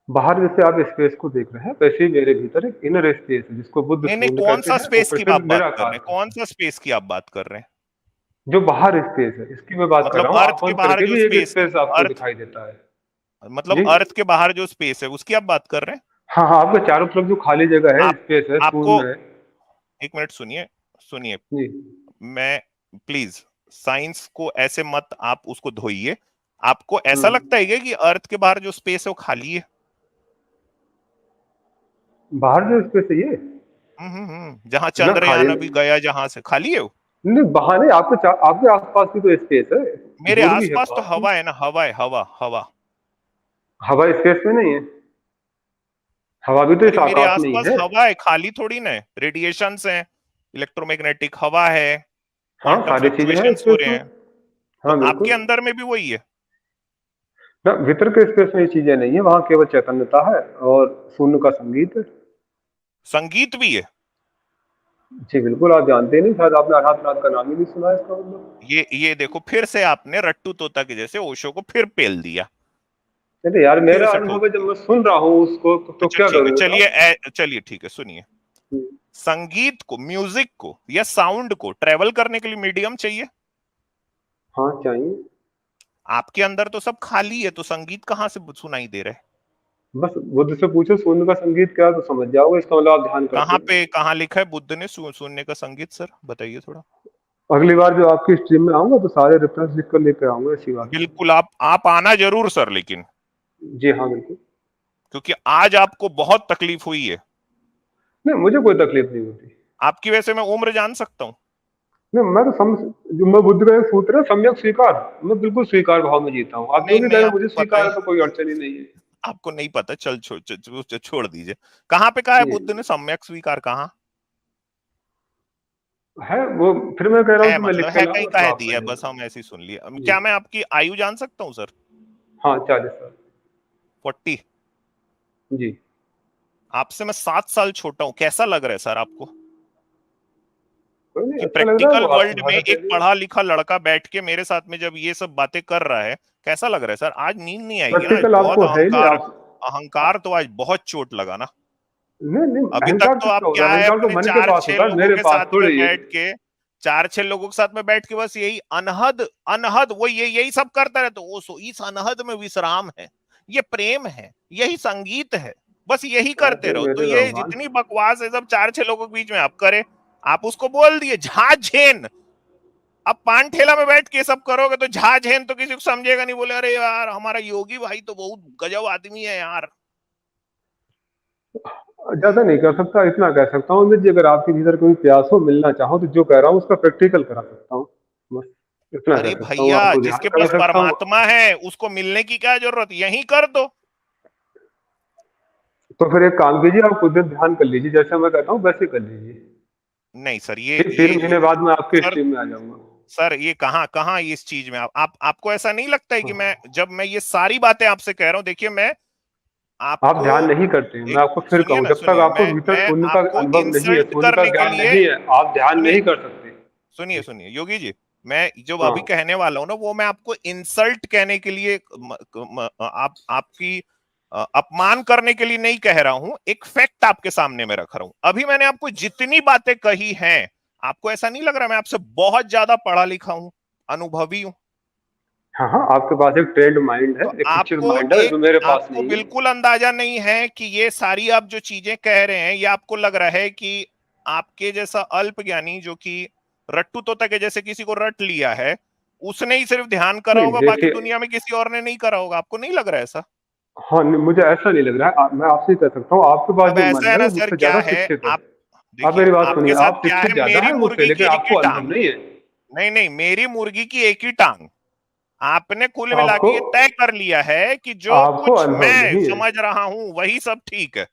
बाहर जैसे आप स्पेस को देख रहे हैं, वैसे ही मेरे भीतर एक इनर स्पेस है जिसको बुद्ध नहीं नहीं, शून्य कौन कहते सा हैं, वो स्पेस की कृष्ण आप बात कर निराकार रहे हैं? कौन कहते हैं। सा स्पेस की आप बात कर रहे हैं? जो बाहर स्पेस है, इसकी मैं बात कर मतलब रहा हूँ, अर्थ आप के बंद बाहर करके जो भी एक स्पेस है, स्पेस आपको अर्थ दिखाई देता है। मतलब जी। अर्थ के बाहर जो स्पेस है उसकी आप बात कर रहे हैं? हाँ हाँ, आपके चारों तरफ जो खाली जगह है, आप स्पेस है, आपको शून्य है। एक मिनट सुनिए, सुनिए। जी। मैं प्लीज, साइंस को ऐसे मत आप उसको धोइए। आपको ऐसा हम्म। लगता है क्या कि अर्थ के बाहर जो स्पेस है वो खाली है? बाहर जो स्पेस है ये जहां ना, खाली चंद्रयान अभी गया, जहां से खाली है वो? नहीं, बाहर नहीं, आपके आसपास की तो स्पेस है। मेरे दूर भी है आसपास तो पास में। हवा है ना, हवा है, हवा हवा। हवा स्पेस में नहीं है, हवा भी तो इस अरे मेरे आकाश में ही आसपास है। हवा है, खाली थोड़ी ना है। रेडिएशंस हैं, इलेक्ट्रोमैग्नेटिक हवा है, हाँ, क्वांटम सारी चीजें हैं फ्लक्चुएशंस हो स्पेस रहे में। हैं। तो हाँ, आपके बिल्कुल। अंदर में भी वही है? ना, भीतर के स्पेस में ये चीजें नहीं है, वहाँ केवल चैतन्यता है और शून्य का संगीत है। संगीत भी है? जी बिल्कुल, आप जानते नहीं, शायद आपने आराधनाथ नाथ का नाम ही नहीं सुना है, इसका मतलब। ये देखो, फिर से आपने रट्टू तोता के जैसे ओशो को फिर पेल दिया। नहीं यार, फिर मेरा से ठोक अनुभव है, जब दिया। मैं सुन रहा हूँ उसको तो अच्छा क्या ठीक है, करूँ चलिए बताओ। चलिए ठीक है, सुनिए। संगीत को, म्यूजिक को या साउंड को ट्रेवल करने के लिए मीडियम चाहिए। हाँ चाहिए। आपके अंदर तो सब खाली है, तो संगीत कहाँ से सुनाई दे रहा है? बस बुद्ध से पूछो शून्य का संगीत क्या है तो समझ जाओगे, इसका मतलब आप ध्यान करते कहाँ हैं। पे, कहाँ लिखा है बुद्ध ने शून्य का संगीत? सर बताइए थोड़ा। अगली बार जो आपकी स्ट्रीम में आऊंगा तो सारे रेफरेंस लिख कर लेकर आऊंगा, ऐसी बात है। बिल्कुल, आप आना जरूर सर, लेकिन जी हाँ बिल्कुल। क्योंकि आज आपको बहुत तकलीफ हुई है। नहीं मुझे कोई तकलीफ नहीं होती। आपकी वैसे मैं उम्र जान सकता हूँ? नहीं मैं तो जो मैं बुद्ध का एक सूत्र है सम्यक स्वीकार, मैं बिल्कुल स्वीकार भाव में जीता हूँ। आप जो नहीं भी कह नहीं, रहे हैं मुझे आपको पता स्वीकार ही, है तो कोई अड़चन ही नहीं है। आपको नहीं पता, चल छोड़ दीजिए। कहाँ पे कहा है जी बुद्ध ने सम्यक स्वीकार? कहाँ है वो, फिर मैं कह रहा हूँ है? कि मैं लिख मतलब के है कहीं लाऊंगा का तो है आप दिया पढ़ है, बस लेना। हम ऐसे ही सुन लिए। जी क्या मैं आपकी आयु जान सकता हूँ सर? हाँ 40 साल। 40। जी आपसे मैं 7 साल छोटा हूँ। कैसा लग रहा है सर आपको कोई नहीं, कि अच्छा लग रहा है प्रैक्टिकल वो आपकी वर्ल्ड में भाषा एक शैली है। पढ़ा लिखा लड़का बैठ के मेरे साथ में जब ये सब बातें कर रहा है? कैसा लग रहा है सर? आज नींद नहीं आएगी ना? आज प्रैक्टिकल बहुत आपको है ही नहीं अहंकार, आप। अहंकार तो आज बहुत चोट लगा ना। नहीं नहीं, अभी तक अहंकार तो आप किसका होता क्या है? है, अहंकार तो अपने मन के चार पास छह होता है, लोगों मेरे के पास साथ में थोड़ी है। बैठ के, 4-6 लोगों के साथ में बैठ के बस यही अनहद अनहद वो यही सब करता रहता। वो इस अनहद में विश्राम है, ये प्रेम है, यही संगीत है, बस यही करते अरे रहो। तो मेरे ये भगवान। जितनी बकवास है सब 4-6 लोगों के बीच में आप करे। आप उसको बोल दिए झाझेन। अब पान ठेला में बैठ के सब करोगे तो झाझेन तो किसी को समझेगा नहीं। बोले अरे यार हमारा योगी भाई तो बहुत गजब आदमी है यार। ज्यादा नहीं कर सकता, इतना कह सकता हूँ जी, अगर आपके भीतर कोई प्यास हो, मिलना चाहो तो जो कह रहा हूँ उसका प्रैक्टिकल करा सकता हूँ। बस इतना अरे कह सकता हूँ, भैया, आपको ध्यान जिसके करा पास सकता हूँ। परमात्मा है उसको मिलने की क्या जरूरत, यही कर दो। तो फिर एक काम कीजिए, आप कुछ दिन ध्यान कर लीजिए, जैसे मैं कहता हूँ वैसे कर लीजिए। नहीं सर, ये फिर ये 3 महीने बाद मैं आपके सर, स्ट्रीम में आ जाऊंगा। सर ये कहाँ कहाँ इस चीज में आपको ऐसा नहीं लगता है कि हाँ। मैं जब मैं ये सारी बातें आपसे कह रहा हूँ, देखिए मैं आप आपको ध्यान नहीं करते हैं, मैं एक, आपको फिर सुनिए कहूँ, ना, जब तक सुनिए, आपको भीतर मैं शून्य का आपको अनुभव नहीं है, इंसल्ट शून्य का करने के ज्ञान लिए, नहीं है, आप ध्यान सुनिए नहीं कर सकते। सुनिए सुनिए योगी जी, मैं जो हाँ अभी कहने वाला हूँ ना वो मैं आपको इंसल्ट कहने के लिए, आपकी अपमान करने के लिए नहीं कह रहा हूं। एक फैक्ट आपके सामने में रख रहा हूं। अभी मैंने आपको जितनी बातें कही हैं, आपको ऐसा नहीं लग रहा मैं आपसे बहुत ज्यादा पढ़ा लिखा हूं, अनुभवी हूं? हाँ हाँ, आपके पास एक ट्रेंड माइंड है, तो एक शिक्षित माइंड है जो मेरे पास आपको नहीं है। बिल्कुल अंदाजा नहीं है कि ये सारी आप जो चीजें कह रहे हैं, ये आपको लग रहा है कि आपके जैसा अल्प ज्ञानी जो कि रट्टू तोता के जैसे किसी को रट लिया है, उसने ही सिर्फ ध्यान करा नहीं होगा, बाकी देखिए, दुनिया में किसी और ने नहीं करा होगा। आपको नहीं लग रहा है ऐसा? हाँ नहीं, मुझे ऐसा नहीं लग रहा है। मैं आपसे ही कह सकता हूँ, आपके पास अब जो मन ऐसा है है ना वो सर, मुझसे क्या ज्यादा है, शिक्षित है। आप आप देखिए मेरी बात आपके सुनिए, साथ आप क्या है, शिक्षित ज्यादा मेरी है मुझसे, मुर्गी की लेकिन एक ही आपको अनुभव टांग। नहीं है। नहीं नहीं, मेरी मुर्गी की एक ही टांग। आपने कुल मिला आपको के ये तय कर लिया है कि जो आपको कुछ अनुभव मैं नहीं है। समझ रहा हूं वही सब ठीक है।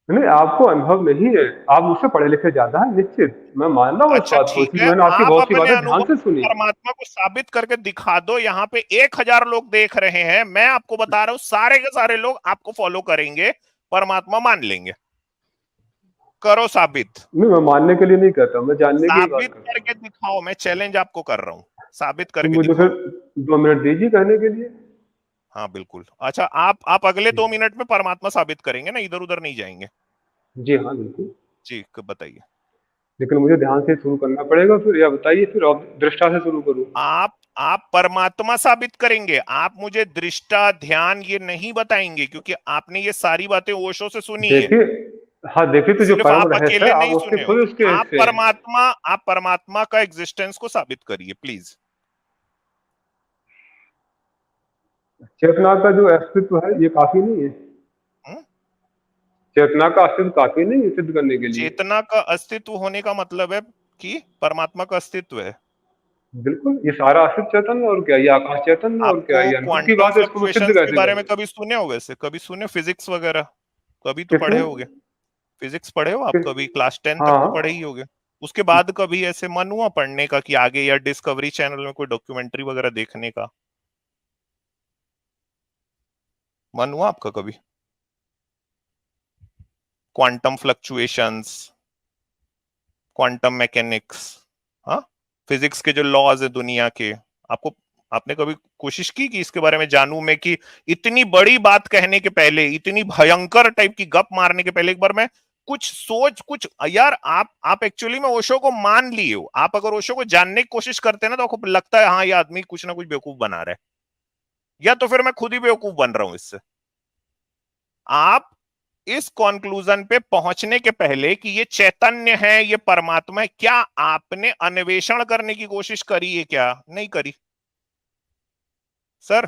नहीं, आपको अनुभव नहीं है, आप मुझसे पढ़े लिखे ज्यादा है, निश्चित मैं मान रहा हूँ इस अच्छा बात को, ठीक इसलिए है, मैंने आपकी आप बहुत सी अपने बातें ध्यान अनुभव से से सुनी। परमात्मा को साबित करके दिखा दो। यहाँ पे 1000 लोग देख रहे हैं, मैं आपको बता रहा हूं सारे के सारे लोग आपको फॉलो करेंगे, परमात्मा मान लेंगे। करो साबित। नहीं मैं मानने के लिए नहीं कहता, मैं जानने की ही बात साबित करता हूँ। करके दिखाओ, मैं चैलेंज आपको कर रहा हूँ, साबित तो करके मुझे फिर दिखाओ। 2 मिनट दीजिए कहने के लिए। हाँ बिल्कुल। अच्छा, आप अगले 2 मिनट में परमात्मा साबित करेंगे ना, इधर उधर नहीं जाएंगे? जी हाँ बिल्कुल। जी बताइए। लेकिन मुझे ध्यान से शुरू करना पड़ेगा फिर, या बताइए फिर, और दृष्टा से शुरू करूँ? आप परमात्मा साबित करेंगे, आप मुझे दृष्टा ध्यान ये नहीं बताएंगे, क्योंकि आपने ये सारी बातें ओशो से सुनी है। देखिए, हाँ देखिए, तो जो सिर्फ परम आप रहस्य है अकेले आप नहीं उसके सुने हो। खुद उसके हिस्से हैं। आप परमात्मा का एग्जिस्टेंस को साबित करिए प्लीज। चेतना का जो अस्तित्व है ये काफी नहीं है? हम्म? चेतना का अस्तित्व काफी नहीं है सिद्ध करने के लिए? चेतना का अस्तित्व होने का मतलब है कि परमात्मा का अस्तित्व है। बिल्कुल, ये सारा अस्तित्व चैतन्य और क्या, ये आकाश चैतन्य और क्या, आपको ये अनुभव की क्वांटम बात है, इसको मैं सिद्ध फ्लक्चुएशंस के कैसे बारे में करूँ? कभी सुने हो? वैसे कभी सुने फिजिक्स वगैरह? कभी तो पढ़े किसने? होगे, फिजिक्स पढ़े हो आप, किस? कभी क्लास 10 तक तो पढ़े हाँ। ही होगे। उसके बाद कभी ऐसे मन हुआ पढ़ने का कि आगे, या डिस्कवरी चैनल में कोई डॉक्यूमेंट्री वगैरह देखने का मन हुआ आपका कभी? क्वांटम फ्लक्चुएशंस, क्वांटम मैकेनिक्स, हाँ, फिजिक्स के जो लॉज है दुनिया के, आपने कभी कोशिश की कि इसके बारे में जानूं मैं, कि इतनी बड़ी बात कहने के पहले, इतनी भयंकर टाइप की गप मारने के पहले एक बार मैं कुछ सोच कुछ यार, आप एक्चुअली में ओशो को मान लिए हो। आप अगर ओशो को जानने की कोशिश करते हैं ना, तो आपको लगता है हाँ ये आदमी कुछ ना कुछ बेवकूफ बना रहा है, या तो फिर मैं खुद ही बेवकूफ बन रहा हूं इससे। आप इस कंक्लूजन पे पहुंचने के पहले कि ये चैतन्य है, ये परमात्मा है, क्या आपने अन्वेषण करने की कोशिश करी है? क्या नहीं करी? सर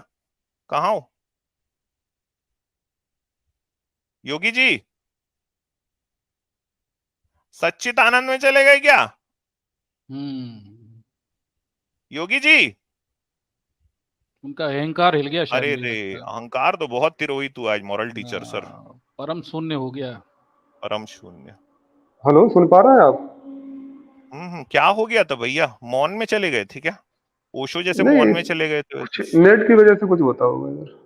कहां हो योगी जी? सच्चित आनंद में चले गए क्या योगी जी? उनका अहंकार हिल गया शायद, अरे मुझे रे, लगता है। अहंकार तो बहुत तिरोहित हुआ आज मॉरल टीचर सर। परम शून्य हो गया। परम शून्य। हेलो, सुन पा रहे हैं आप? क्या हो गया था भैया? मौन में चले गए थे क्या? ओशो जैसे नहीं, मौन में चले गए थे? कुछ नेट की वजह से कुछ होता होगा यार।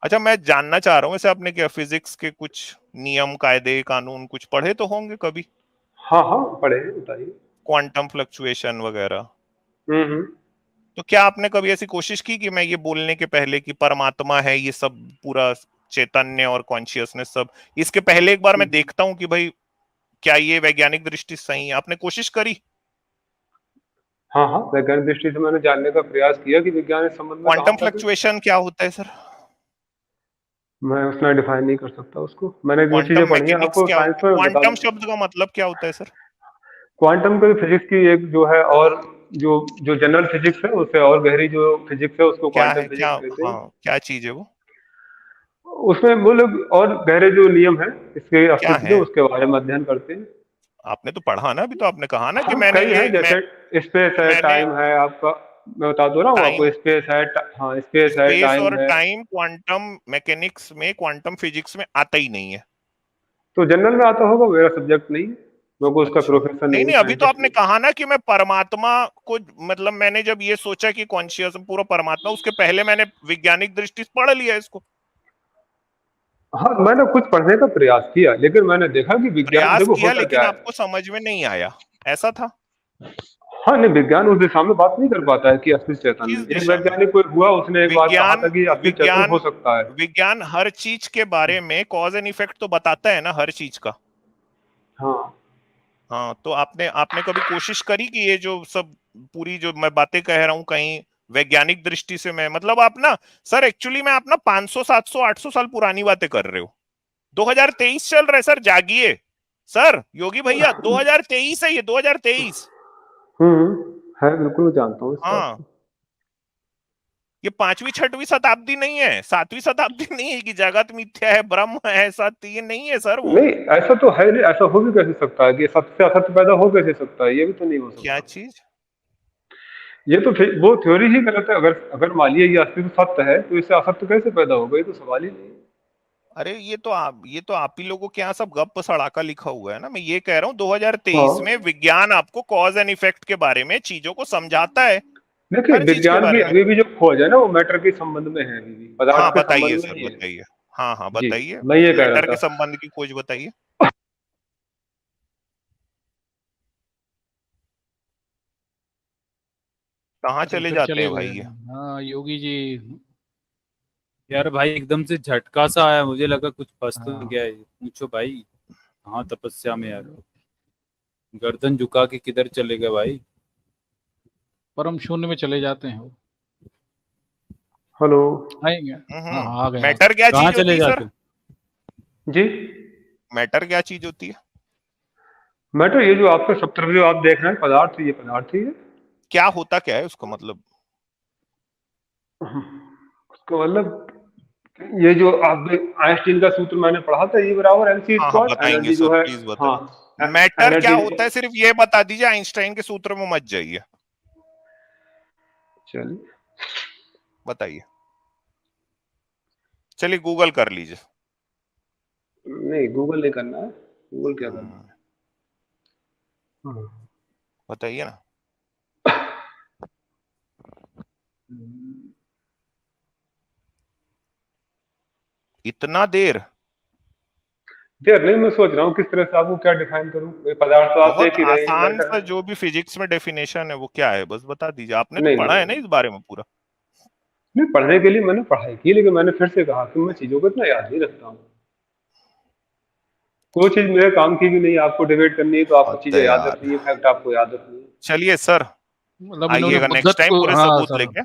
अच्छा, मैं जानना चाह रहा हूँ वैसे आपने क्या फिजिक्स के कुछ नियम कायदे कानून कुछ पढ़े तो होंगे कभी? हाँ हाँ, पढ़े हैं, बताइए। क्वांटम फ्लक्चुएशन वगैरह। हम्म। तो क्या आपने कभी ऐसी कोशिश की कि मैं ये बोलने के पहले कि परमात्मा है ये सब, पूरा चैतन्य और कॉन्शियसनेस सब, इसके पहले एक बार मैं देखता हूँ कि भाई क्या ये वैज्ञानिक दृष्टि से सही है? आपने कोशिश करी? हाँ हाँ, वैज्ञानिक दृष्टि से मैंने जानने का प्रयास किया कि विज्ञान इस संबंध में कहाँ क्वांटम तक है। फ्लक्चुएशन क्या होता है सर? मैं उतना डिफाइन नहीं कर सकता उसको। मैंने जो चीजें क्वांटम पढ़ी हैं मैकेनिक्स आपको क्या साइंस होता है? में बता क्वांटम दूं। शब्द का मतलब क्या होता है सर? क्वांटम का फिजिक्स की एक जो है, और जो जो जनरल फिजिक्स है उससे और गहरी जो फिजिक्स है उसको क्या क्वांटम है क्या? फिजिक्स कहते हैं। हाँ, क्या चीज है वो? उसमें वो लोग और गहरे जो नियम है इसके क्या अस्तित्व के, है? उसके बारे में अध्ययन करते हैं। आपने तो पढ़ा ना, अभी तो आपने कहा ना कि हाँ, मैंने कई ये हैं, जैसे स्पेस है, मैंने टाइम है आपका। मैं बता दो रहा हूँ टाइम, आपको, स्पेस है, हाँ स्पेस है, स्पेस टाइम और है। टाइम क्वांटम मैकेनिक्स में, क्वांटम फिजिक्स में आता ही नहीं है। तो जनरल में आता होगा, मेरा सब्जेक्ट नहीं है, मेरे को उसका अच्छा, प्रोफेसर नहीं नहीं, नहीं, अभी तो साइंटिस्ट आपने नहीं। कहा ना कि मैं परमात्मा को, मतलब मैंने जब ये सोचा कि कॉन्शियस पूरा परमात्मा, उसके पहले मैंने वैज्ञानिक दृष्टि से पढ़ लिया इसको। हाँ, मैंने कुछ पढ़ने का प्रयास किया, लेकिन मैंने देखा कि विज्ञान, प्रयास देखो किया होता लेकिन क्या है। आपको समझ में नहीं आया, ऐसा था? हाँ नहीं, विज्ञान उस दिशा में बात नहीं कर पाता है कि असली किस चैतन्य। एक दिशा में? वैज्ञानिक कोई हुआ, उसने एक बार कहा विज्ञान था कि असली चैतन्य विज्ञान हो सकता है। विज्ञान हर चीज के बारे में कॉज एंड इफेक्ट तो बताता है ना, हर चीज का। हाँ हाँ, तो आपने आपने कभी कोशिश करी कि ये जो सब पूरी जो मैं बातें कह रहा हूं कहीं वैज्ञानिक दृष्टि से, मैं मतलब आप ना सर, एक्चुअली में आप ना 500 700 800 साल पुरानी बातें कर रहे हो। 2023 चल रहा है सर, जागिए सर। योगी भैया 2023 है ये, 2023। है, बिल्कुल मैं जानता हूँ इस बात हाँ, को। ये 5वीं 6वीं शताब्दी नहीं है, 7वीं शताब्दी नहीं है कि जगत मिथ्या है, ब्रह्म है, सत्य, ये नहीं है सर वो। नहीं, ऐसा तो है नहीं, ऐसा हो भी कैसे सकता है कि सत्य से असत्य पैदा हो कैसे सकता है? ये भी तो नहीं हो क्या सकता। चीज? ये तो वो थ्योरी ही गलत है। अगर अगर मान लिया ये अस्तित्व सत्य है, तो इससे असत्य कैसे पैदा होगा? ये तो सवाल ही नहीं है। अरे ये तो आप ही लोगों के यहाँ सब गप सड़ाका लिखा हुआ है ना। मैं ये कह रहा हूँ 2023 हाँ, में विज्ञान आपको कॉज एंड इफेक्ट के बारे में चीजों को समझाता है, देखिए हर चीज के विज्ञान की बारे में। अभी भी जो खोज है ना, वो मैटर के संबंध में है, अभी भी हाँ पदार्थ के बताइए संबंध में सर, ही है। बताइए। हाँ हाँ जी, बताइए, मैं ये कह रहा मैटर के था। संबंध की खोज बताइए। कहाँ अच्छा, चले फिर जाते चले हैं भाई गए। ये? हाँ योगी जी। यार भाई एकदम से झटका सा आया, मुझे लगा कुछ फंस तो नहीं हाँ, गया है। पूछो भाई, कहाँ तपस्या में यार, गर्दन झुका के किधर चले गए भाई? परम शून्य में चले जाते हैं वो। हेलो। आएंगे। हाँ हाँ, आ गए आ गए। मैटर क्या कहाँ चीज होती चले है जाते सर? हो? जी, मैटर क्या चीज होती है? मैटर ये जो आपका सब तरफ जो आप देख रहे हैं पदार्थ, ये पदार्थ ही है। क्या होता क्या है उसका मतलब? उसका मतलब, ये जो आप आइंस्टीन का सूत्र मैंने पढ़ा था, ये बराबर एमसी हाँ हाँ स्क्वायर, बताएंगे एनर्जी सर, जो है। प्लीज हाँ, बताइए। मैटर क्या एनर्जी। होता है सिर्फ ये बता दीजिए, आइंस्टाइन के सूत्र में मत जाइए, चलिए, बताइए। चलिए गूगल कर लीजिए। नहीं गूगल नहीं करना है। गूगल क्या करना हम्म, है? हाँ। बताइए ना। इतना देर? यार नहीं, मैं सोच रहा हूँ किस तरह से आपको क्या डिफाइन करूँ। ये पदार्थ तो आप बहुत देख ही रहे हैं, आसान मैटर सा है। जो भी फिजिक्स में डेफिनेशन है वो क्या है, बस बता दीजिए। आपने तो नहीं पढ़ा नहीं है ना इस बारे में पूरा? नहीं, पढ़ने के लिए मैंने पढ़ाई की, लेकिन मैंने फिर से कहा कि मैं चीजों को इतना याद नहीं रखता हूँ। कोई चीज मेरे काम की भी नहीं, आपको डिबेट करनी है तो आपको चीजें याद यार। रखनी है, फैक्ट आपको याद रखनी है। चलिए सर, मतलब इन्होंने आइएगा नेक्स्ट बुद्धत्व टाइम को, पूरे हाँ सबूत सर, लेके।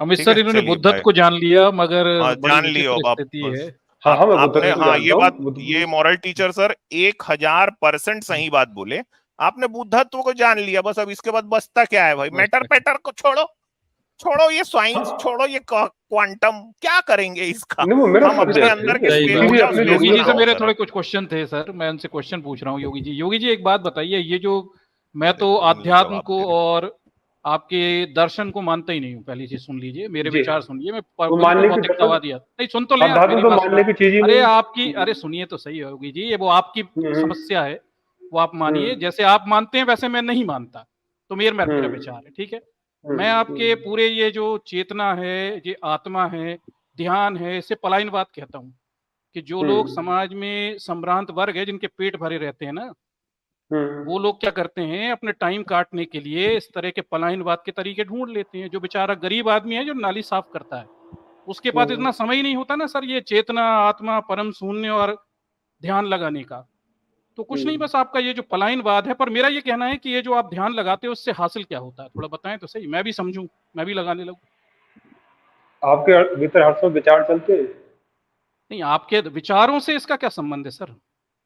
अमित ठीक सर है, इन्होंने चलिए बुद्धत्व बाय। को जान लिया, मगर हाँ, बड़ी जान लियो विचित्र अब आप स्थिति है। हाँ हाँ, मैं आपने, बुद्धत्व को हाँ जानता ये हूँ। बात, ये मॉरल टीचर सर 1000% सही बात बोले। आपने बुद्धत्व को जान लिया, बस अब इसके बाद बचता क्या है भाई? मैटर पैटर को छोड़ो, छोड़ो ये साइंस, छोड़ो ये क्वांटम, क्या करेंगे इसका? नहीं, वो मेरा हम अपने सब्जेक्ट अंदर है, के सही स्पेस बात किसी भी ऊर्जा अपने स्पेस योगी में जी से रहो मेरे सर। थोड़े कुछ क्वेश्चन थे सर, मैं उनसे क्वेश्चन पूछ रहा हूँ। योगी जी, योगी जी एक बात बताइए, ये जो मैं तो देखो, नहीं आध्यात्म जवाब को दे रहे। और आपके दर्शन को मानता ही नहीं हूँ। पहली चीज सुन लीजिए, मेरे जी विचार सुनिए, मैं वो बिल्कुल मानने की दर्शन, भौतिकतावादी नहीं, सुन तो ले आप अध्यात्म मेरी तो बात मानने सुनो। की चीज ही अरे नहीं आपकी, है। अरे सुनिए तो सही योगी जी, ये वो आपकी हम्म, समस्या है, वो आप मानिए। हम्म, जैसे आप मानते हैं वैसे मैं नहीं मानता, तो मेरा मेरा हम्म, विचार है, ठीक है। हम्म, मैं आपके पूरे ये जो चेतना है, ये आत्मा है, ध्यान है, इसे पलायनवाद कहता हूँ। कि जो लोग हम्म, समाज में संभ्रांत वर्ग है, जिनके पेट भरे रहते हैं ना, हम्म, वो लोग क्या करते हैं, अपने टाइम काटने के लिए इस तरह के पलायनवाद के तरीके ढूंढ लेते हैं। जो बेचारा गरीब आदमी है, जो नाली साफ करता है, उसके पास हम्म, इतना समय ही नहीं होता ना सर, ये चेतना, आत्मा, परम शून्य और ध्यान लगाने का। तो कुछ नहीं, हम्म। बस आपका ये जो पलायनवाद है। पर मेरा ये कहना है कि ये जो आप ध्यान लगाते हो, उससे हासिल क्या होता है, थोड़ा बताएं तो सही, मैं भी समझूं, मैं भी लगाने लगूं। आपके भीतर हर समय विचार चलते हैं। नहीं, आपके विचारों से इसका क्या संबंध है सर?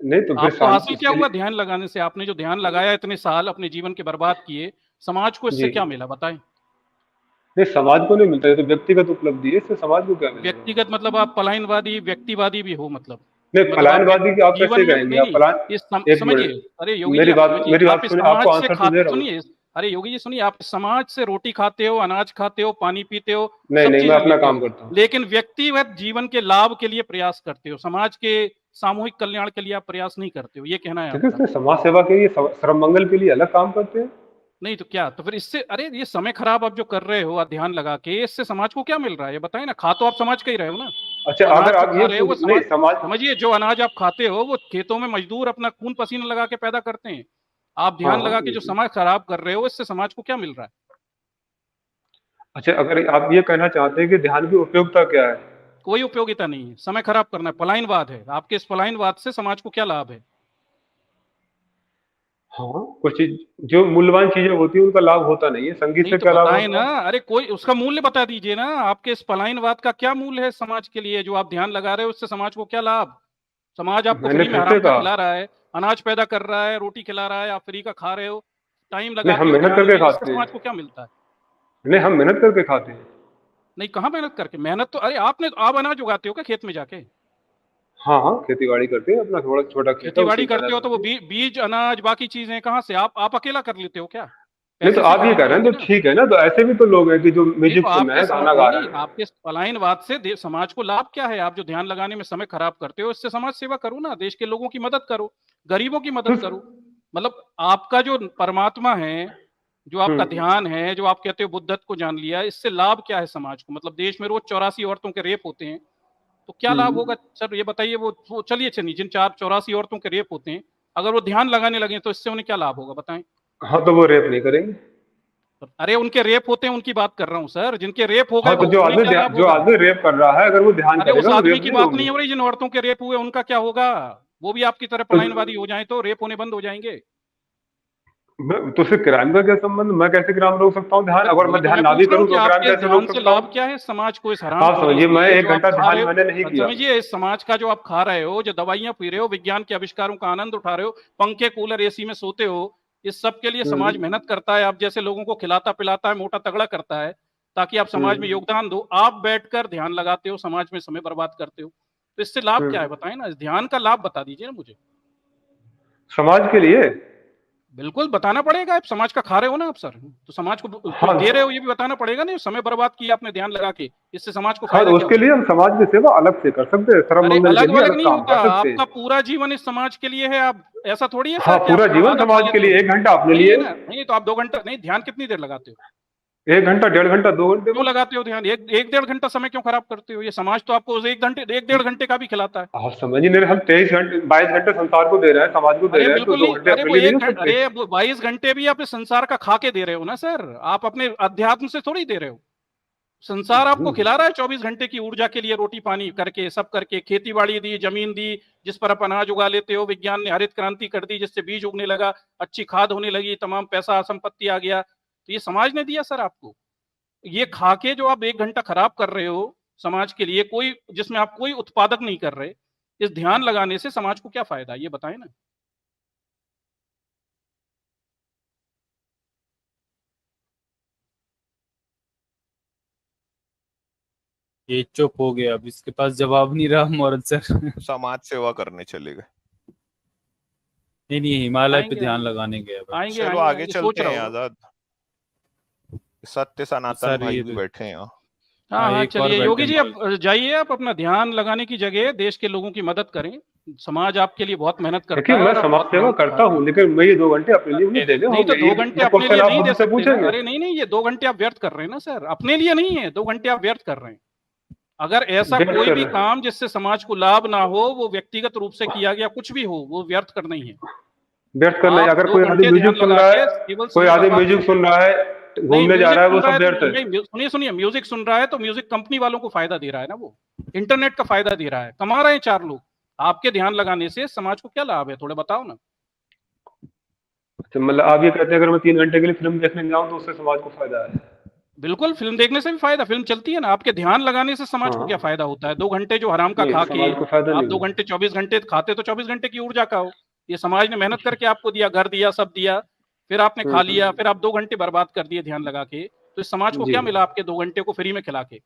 नहीं तो फिर आपको हासिल क्या इसके हुआ लिए, ध्यान लगाने से? आपने जो ध्यान लगाया, इतने साल अपने जीवन के बर्बाद किए, समाज को इससे जी क्या मिला, बताएं। नहीं, समाज को नहीं मिलता, ये तो व्यक्तिगत उपलब्धि है, इससे समाज को क्या मिलेगा? व्यक्तिगत मतलब आप पलायनवादी, व्यक्तिवादी भी हो मतलब? नहीं, कि मतलब आप पलायनवादी की आप जीवन कैसे में कहेंगे? नहीं आप नहीं, पलायन, इस एक समझिए, मिनट, अरे योगी जी आप समझिए, मेरी आप बात इस सुनिए, समाज आपको से आंसर तो दे रहा हूँ। सुनिए, अरे योगी जी सुनिए, आप समाज से रोटी खाते हो, अनाज खाते हो, पानी पीते हो, नहीं सब नहीं, मैं चीजें अपना लेते काम हो, करता हूँ। लेकिन व्यक्तिगत जीवन के लाभ के लिए प्रयास करते हो, समाज के सामूहिक कल्याण के लिए आप प्रयास नहीं करते हो, ये कहना है देखिए, आपका। उसने समाज सेवा के लिए, श्रम मंगल के लिए अलग काम करते हैं। नहीं तो क्या, तो फिर इससे, अरे ये समय खराब आप जो कर रहे हो ध्यान लगा के, इससे समाज को क्या मिल रहा है ये बताएं ना। खा तो आप समाज का ही रहे हो ना, अच्छा, जो अगर अनाज आप खा ये रहे हो पूछ, वो नहीं समाज, समाज, समझिए जो अनाज आप खाते हो वो खेतों में मजदूर अपना खून पसीना लगा के पैदा करते हैं। आप हाँ ध्यान हाँ, लगा के जो समय खराब कर रहे हो, इससे समाज को क्या मिल रहा है? अच्छा, अगर आप ये कहना चाहते हैं कि ध्यान की उपयोगिता क्या है? कोई उपयोगिता नहीं है, समय खराब करना है, पलायनवाद है। आपके इस पलायनवाद से समाज को क्या लाभ है? हाँ, कुछ चीज, जो मूल्यवान चीजें होती है उनका लाभ होता नहीं है। संगीत नहीं से तो क्या लाभ बताएं होता ना, है? अरे कोई उसका मूल्य बता दीजिए ना। आपके इस पलायनवाद का क्या मूल्य है समाज के लिए? जो आप ध्यान लगा रहे हो, उससे समाज को क्या लाभ? समाज आपको मैंने फ्री में फिर से हराम का कहा, खिला रहा है, अनाज पैदा कर रहा है, रोटी खिला रहा है, आप फ्री का खा रहे हो, टाइम नहीं हम लगाते हो मेहनत ध्यान करके में, इससे खाते हैं। समाज को क्या मिलता है? नहीं, हम मेहनत करके खाते हैं। नहीं, कहाँ मेहनत करके? मेहनत तो, अरे आप अनाज उगाते हो क्या खेत में जाके? हाँ हाँ, खेती बाड़ी करते हैं, अपना थोड़ा छोटा खेत है, खेती उसी बाड़ी में मेहनत करते हो तो वो होती है। बीज अनाज बाकी चीजें कहाँ से? आप अकेला कर लेते हो क्या? नहीं तो पैसे से आप ये खरीद कह रहे हैं लोगे तो ना। ठीक है ना, तो ऐसे भी तो लोग हैं कि जो नहीं तो म्यूजिक सुन रहे आपके हैं, गाना गा नहीं रहे नहीं, हैं। आपके इस पलायनवाद से समाज को लाभ क्या है? आप जो ध्यान लगाने में समय खराब करते हो, इससे समाज सेवा करो ना, देश के लोगों की मदद करो, गरीबों की तो मदद करो। मतलब आपका जो परमात्मा है, जो आपका हम्म, ध्यान है, जो आप कहते हो बुद्धत्व को जान लिया, इससे लाभ क्या है समाज को? मतलब देश में रोज 84 औरतों के रेप होते हैं, तो क्या लाभ हम्म। होगा सर ये बताइए? वो चलिए चलिए, जिन 84 औरतों के रेप होते हैं, अगर वो ध्यान लगाने लगे तो इससे उन्हें क्या लाभ होगा, बताएं। हाँ, तो वो रेप नहीं करेंगे। अरे उनके रेप होते हैं, उनकी बात कर रहा हूं सर, जिनके रेप हो गए हाँ, तो वो, उन्हें क्या लाभ जो होगा? आदमी रेप कर रहा है, अगर वो ध्यान अरे उस करेगा तो आदमी रेप की नहीं बात होगी। नहीं हो रही, जिन औरतों के रेप हुए उनका क्या होगा? वो भी आपकी तरह तो पलायनवादी हो जाएं तो रेप होने बंद हो जाएंगे। तो फिर क्राइम का क्या संबंध? मैं कैसे क्राइम रोक सकता हूँ? ध्यान, अरे अगर वही मैं तो ध्यान मैं ना भी पूछ रहा हूँ करूँ कि तो क्राइम आपके इस कैसे ध्यान रोक से सकता लाभ हूँ? क्या है समाज को, इस हाँ हरामखोरी समझिए, मैं से जो 1 आप घंटा खा ध्यान रहे हो? मैंने नहीं किया। समझिए, इस समाज का जो आप खा रहे हो, जो दवाइयां पी रहे हो, विज्ञान के आविष्कारों का आनंद उठा रहे हो, पंखे कूलर एसी में सोते हो, इस सब के लिए समाज हम्म, मेहनत करता है, आप जैसे लोगों को खिलाता पिलाता है, मोटा तगड़ा करता है, ताकि आप समाज में हम्म, योगदान दो। आप बैठकर ध्यान लगाते हो, समाज में समय बर्बाद करते हो, तो इससे लाभ क्या है, हम्म। बताएं ना। इस ध्यान का लाभ बता दीजिए ना मुझे। समाज के लिए। बिल्कुल बताना पड़ेगा, आप समाज का खा रहे हो ना आप सर, तो समाज को कुछ हाँ दे रहे हो, ये भी बताना पड़ेगा ना। समय बर्बाद किया आपने ध्यान लगा के, इससे समाज को हाँ, फायदा तो क्या उसके होगा? लिए हम समाज की सेवा अलग से कर सकते हैं, श्रम अरे मंगल के अलग लिए वलग अलग नहीं काम होता, कर सकते हैं। आपका पूरा जीवन इस समाज के लिए है। आप, ऐसा थोड़ी है हाँ, सर कि पूरा आप जीवन आधा खा समाज के लेते लिए, हो। 1 घंटा अपने नहीं लिए, है ना, नहीं तो आप 2 घंटा नहीं, ध्यान कितनी देर लगाते हो? 1 घंटा, 1.5 घंटा, 2 घंटे क्यों बस। लगाते हो ध्यान? एक 1.5 घंटा समय क्यों खराब करते हो? ये समाज तो आपको उस 1 घंटे 1 डेढ़ घंटे का भी खिलाता है। आप समझ ही नहीं रहे, हम 23 घंटे, 22 घंटे संसार को दे रहे हैं, समाज को दे अरे रहे हैं, तो बिल्कुल 2 नहीं, घंटे अरे अपने वो लिए नहीं हो सकते? अरे वो 22 घंटे भी आप इस संसार का खा के दे रहे हो ना सर, आप अपने अध्यात्म से थोड़ी दे रहे हो। संसार आपको खिला रहा है 24 घंटे की ऊर्जा के लिए, रोटी पानी करके, सब करके, खेती बाड़ी दी, जमीन दी जिस पर आप अनाज उगा लेते हो, विज्ञान ने हरित क्रांति कर दी जिससे बीज उगने लगा, अच्छी खाद होने लगी, तमाम पैसा संपत्ति आ गया, तो ये समाज ने दिया सर आपको। ये खा के जो आप 1 घंटा खराब कर रहे हो समाज के लिए, कोई जिसमें आप कोई उत्पादक नहीं कर रहे, इस ध्यान लगाने से समाज को क्या फायदा, ये बताएं ना। ये चुप हो गया, अब इसके पास जवाब नहीं रहा मोहरत सर। समाज सेवा करने चले गए। नहीं, हिमालय पे आएंगे, ध्यान आएंगे। लगाने गया भाई। आएंगे चलो आएंगे, आगे आएंगे, चलते सोच रहा हैं। हूँ। आजाद सत्य सनातन सर, भाई ये भी तो- बैठे हैं यहाँ। हाँ हाँ एक और चलिए योगी बैठे जी आप जाइए, आप अपना ध्यान लगाने की जगह देश के लोगों की मदद करें, समाज आपके लिए बहुत मेहनत करता देखिए है। मैं और आप समाज बहुत सेवा ध्यान करता रखा हूँ, लेकिन मैं ये 2 घंटे अपने लिए मुझे देने नहीं तो होंगे। 2 घंटे अपने लिए क्वेश्चन आप नहीं दे मुझसे सकते ना। पूछेंगे। अरे नहीं, ये 2 घंटे आप व्यर्थ कर रहे हैं ना सर, अपने लिए नहीं है, 2 घंटे आप व्यर्थ कर रहे हैं। अगर ऐसा व्यर्थ कोई कर भी रहे हैं। काम जिससे समाज को लाभ ना हो, वो व्यक्तिगत रूप से किया गया कुछ भी हो, वो व्यर्थ करना ही है। व्यर्थ करना है। आप अगर 2 कोई घंटे आदमी म्यूजिक ध्यान सुन लगा रहा के है, केवल कोई समय आदमी बर्बाद म्यूजिक सुन रहा है, नहीं, घूमने जा म्यूजिक रहा है, सुन वो रहा सब है व्यर्थ तो है। नहीं, सुनिए, म्यूजिक सुन रहा है तो म्यूजिक कंपनी वालों को फायदा दे रहा है ना, वो इंटरनेट का फायदा दे रहा है, कमा रहे हैं 4 लोग। आपके ध्यान लगाने से समाज को क्या लाभ है, थोड़ा बताओ ना। अच्छा, मतलब आप ये कहते हैं अगर मैं 3 घंटे के लिए फिल्म देखने जाऊं तो उससे समाज को फायदा है? बिल्कुल, फिल्म देखने से भी फायदा, फिल्म चलती है ना। आपके ध्यान लगाने से समाज को हाँ। क्या फायदा होता है? 2 घंटे जो हराम का नहीं, खा के समाज को फायदा आप नहीं 2 है। घंटे 24 घंटे खाते तो 24 घंटे की ऊर्जा का हो। ये समाज ने मेहनत करके आपको दिया, घर दिया, सब दिया, फिर आपने खा लिया, फिर आप 2 घंटे बर्बाद कर दिए ध्यान लगा के, तो इस समाज को जी। क्या मिला आपके 2 घंटे को फ्री में खिला के?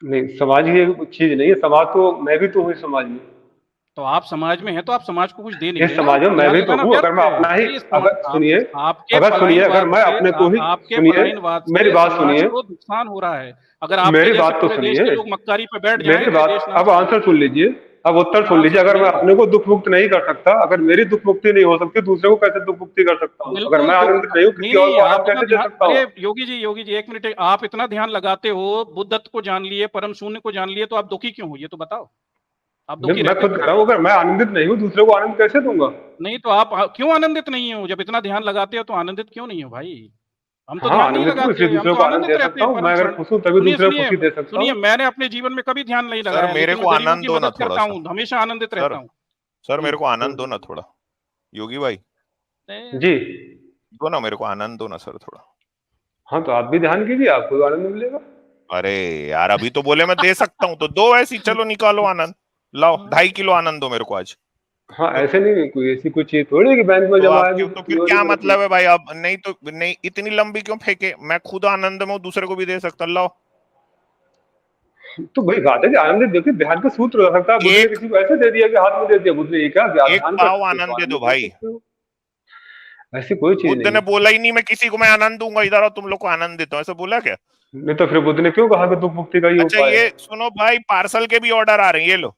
नहीं, समाज ये चीज नहीं है। समाज तो मैं भी तो हूँ इस समाज में। तो आप समाज में हैं तो आप समाज को कुछ दे नहीं इस रहे ना, समाज में तो मैं ध्यान भी तो लगाना हूँ। अगर व्यर्थ मैं है। अपना ही, अरे अगर सुनिए, आपके अगर सुनिए, अगर पलायनवाद मैं से अपने को ही आपके सुनिए, पलायनवाद मेरी से बात समाज सुनिए, को नुकसान हो रहा है। अगर आपके मेरी जैसे बात तो पूरे देश सुनिए, के लोग मक्कारी पे बैठ जाएं मेरी तो ये बात, देश नाश अब हो आंसर जाएगा। सुन लीजिए, अब उत्तर सुन लीजिए। आंसर अगर मैं सुनिए। अपने को दुख मुक्त नहीं कर सकता, अगर मेरी दुख मुक्ति नहीं हो सकती, दूसरे को कैसे दुख मुक्ति कर सकता हूँ? अगर बिल्कुल मैं आनंदित नहीं हूँ, नहीं किसी और नहीं, को आप आनंद इतना कैसे दे ध्यान, सकता हूँ? अरे योगी जी 1 मिनट, आप इतना ध्यान लगाते हो, बुद्धत्व को जान लिए, परम शून्य को जान लिए, तो आप दुखी क्यों हो, ये तो बताओ। आप दुखी मैं रहते खुद क्यों कह रहा हूँ, अगर मैं आनंदित नहीं हूँ, दूसरे को आनंद कैसे दूंगा? नहीं तो आप क्यों आनंदित नहीं हो? जब इतना ध्यान लगाते हो तो आनंदित क्यों नहीं हो भाई? हम तो हाँ, ध्यान नहीं आनंदित हूँ, लगाते, इसलिए हम दूसरे तो को आनंद आनंदित दे रहते सकता हैं हूँ। परम मैं अगर क्षण। खुश हूँ तभी सुनिए दूसरे को सुनिए खुशी दे सकता सुनिए, हूँ। मैंने अपने जीवन में कभी ध्यान नहीं सर लगाया, मेरे लेकिन को मैं गरीबों आनंद की दो ना मदद थोड़ा करता सा। हूँ, हमेशा आनंदित रहता हूँ। सर मेरे को आनंद दो ना थोड़ा, योगी भाई जी। दो ना, मेरे को आनंद दो ना सर थोड़ा। हाँ, तो आप भी ध्यान कीजिए, आपको भी आनंद मिलेगा। अरे यार अभी तो बोले मैं दे सकता हूँ, तो दो ऐसी, चलो निकालो आनंद, लाओ 2.5 किलो आनंद दो मेरे को आज। हाँ, ऐसे नहीं, कोई ऐसी कोई चीज थोड़ी है कि बैंक में तो जमा आप है क्यों, तो फिर क्या मतलब है भाई? अब नहीं तो नहीं, इतनी लंबी क्यों फेंके? मैं खुद आनंद में हूँ, दूसरे को भी दे सकता, लाओ। तो भाई बात है कि आनंद देखिए, ध्यान का सूत्र हो सकता है। बुद्ध ने एक किसी को ऐसे दे दिया कि हाथ में दे दिया, बुद्ध ने ये क्या कि आप एक ध्यान कर पाव सकते हो, तो आनंद दे आनंद दो दे भाई। सकते हो। ऐसी कोई चीज बुद्ध नहीं ने है। बोला ही नहीं मैं किसी को मैं आनंद दूंगा, इधर आओ तुम लोग को आनंद देता हूँ, ऐसा बोला क्या? नहीं तो फिर बुद्ध ने क्यों कहा कि दुख मुक्ति का ही अच्छा उपाय है? ये सुनो भाई, पार्सल के भी ऑर्डर आ रहे हैं, ये लो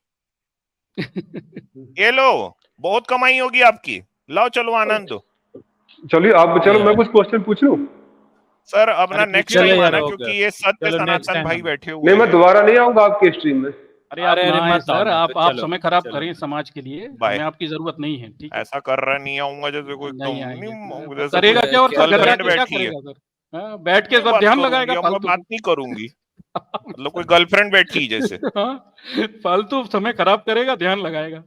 ये लो, बहुत कमाई होगी आपकी, लाओ चलो आनंद दो। चलिए आप, चलो मैं कुछ क्वेश्चन पूछ लूं? सर अपना अरे नेक्स्ट चलो टाइम यार, आना, हो क्योंकि गया। ये सत्य चलो next सनातन time भाई आना। बैठे हुए नहीं, मैं हैं। दोबारा नहीं आऊंगा आपके स्ट्रीम में। अरे आप अरे ना आए मत आओ सर, ना, आप तो आप चलो, समय खराब चलो। करें समाज के लिए, बाय। हमें आपकी जरूरत नहीं है, ठीक है? ऐसा कर रहा नहीं आऊंगा जैसे कोई नहीं आएंगे, जैसे करेगा कोई क्या? और सर घर गर्लफ्रेंड जाके क्या बैठी है। करेगा सर? हाँ, बैठ के क्यों सब बात ध्यान करूंगी? लगाएगा अब मैं फालतू। बात नहीं करूंगी, मतलब कोई गर्लफ्रेंड बैठी है जैसे। हाँ, फालतू समय खराब करेगा, ध्यान लगाएगा।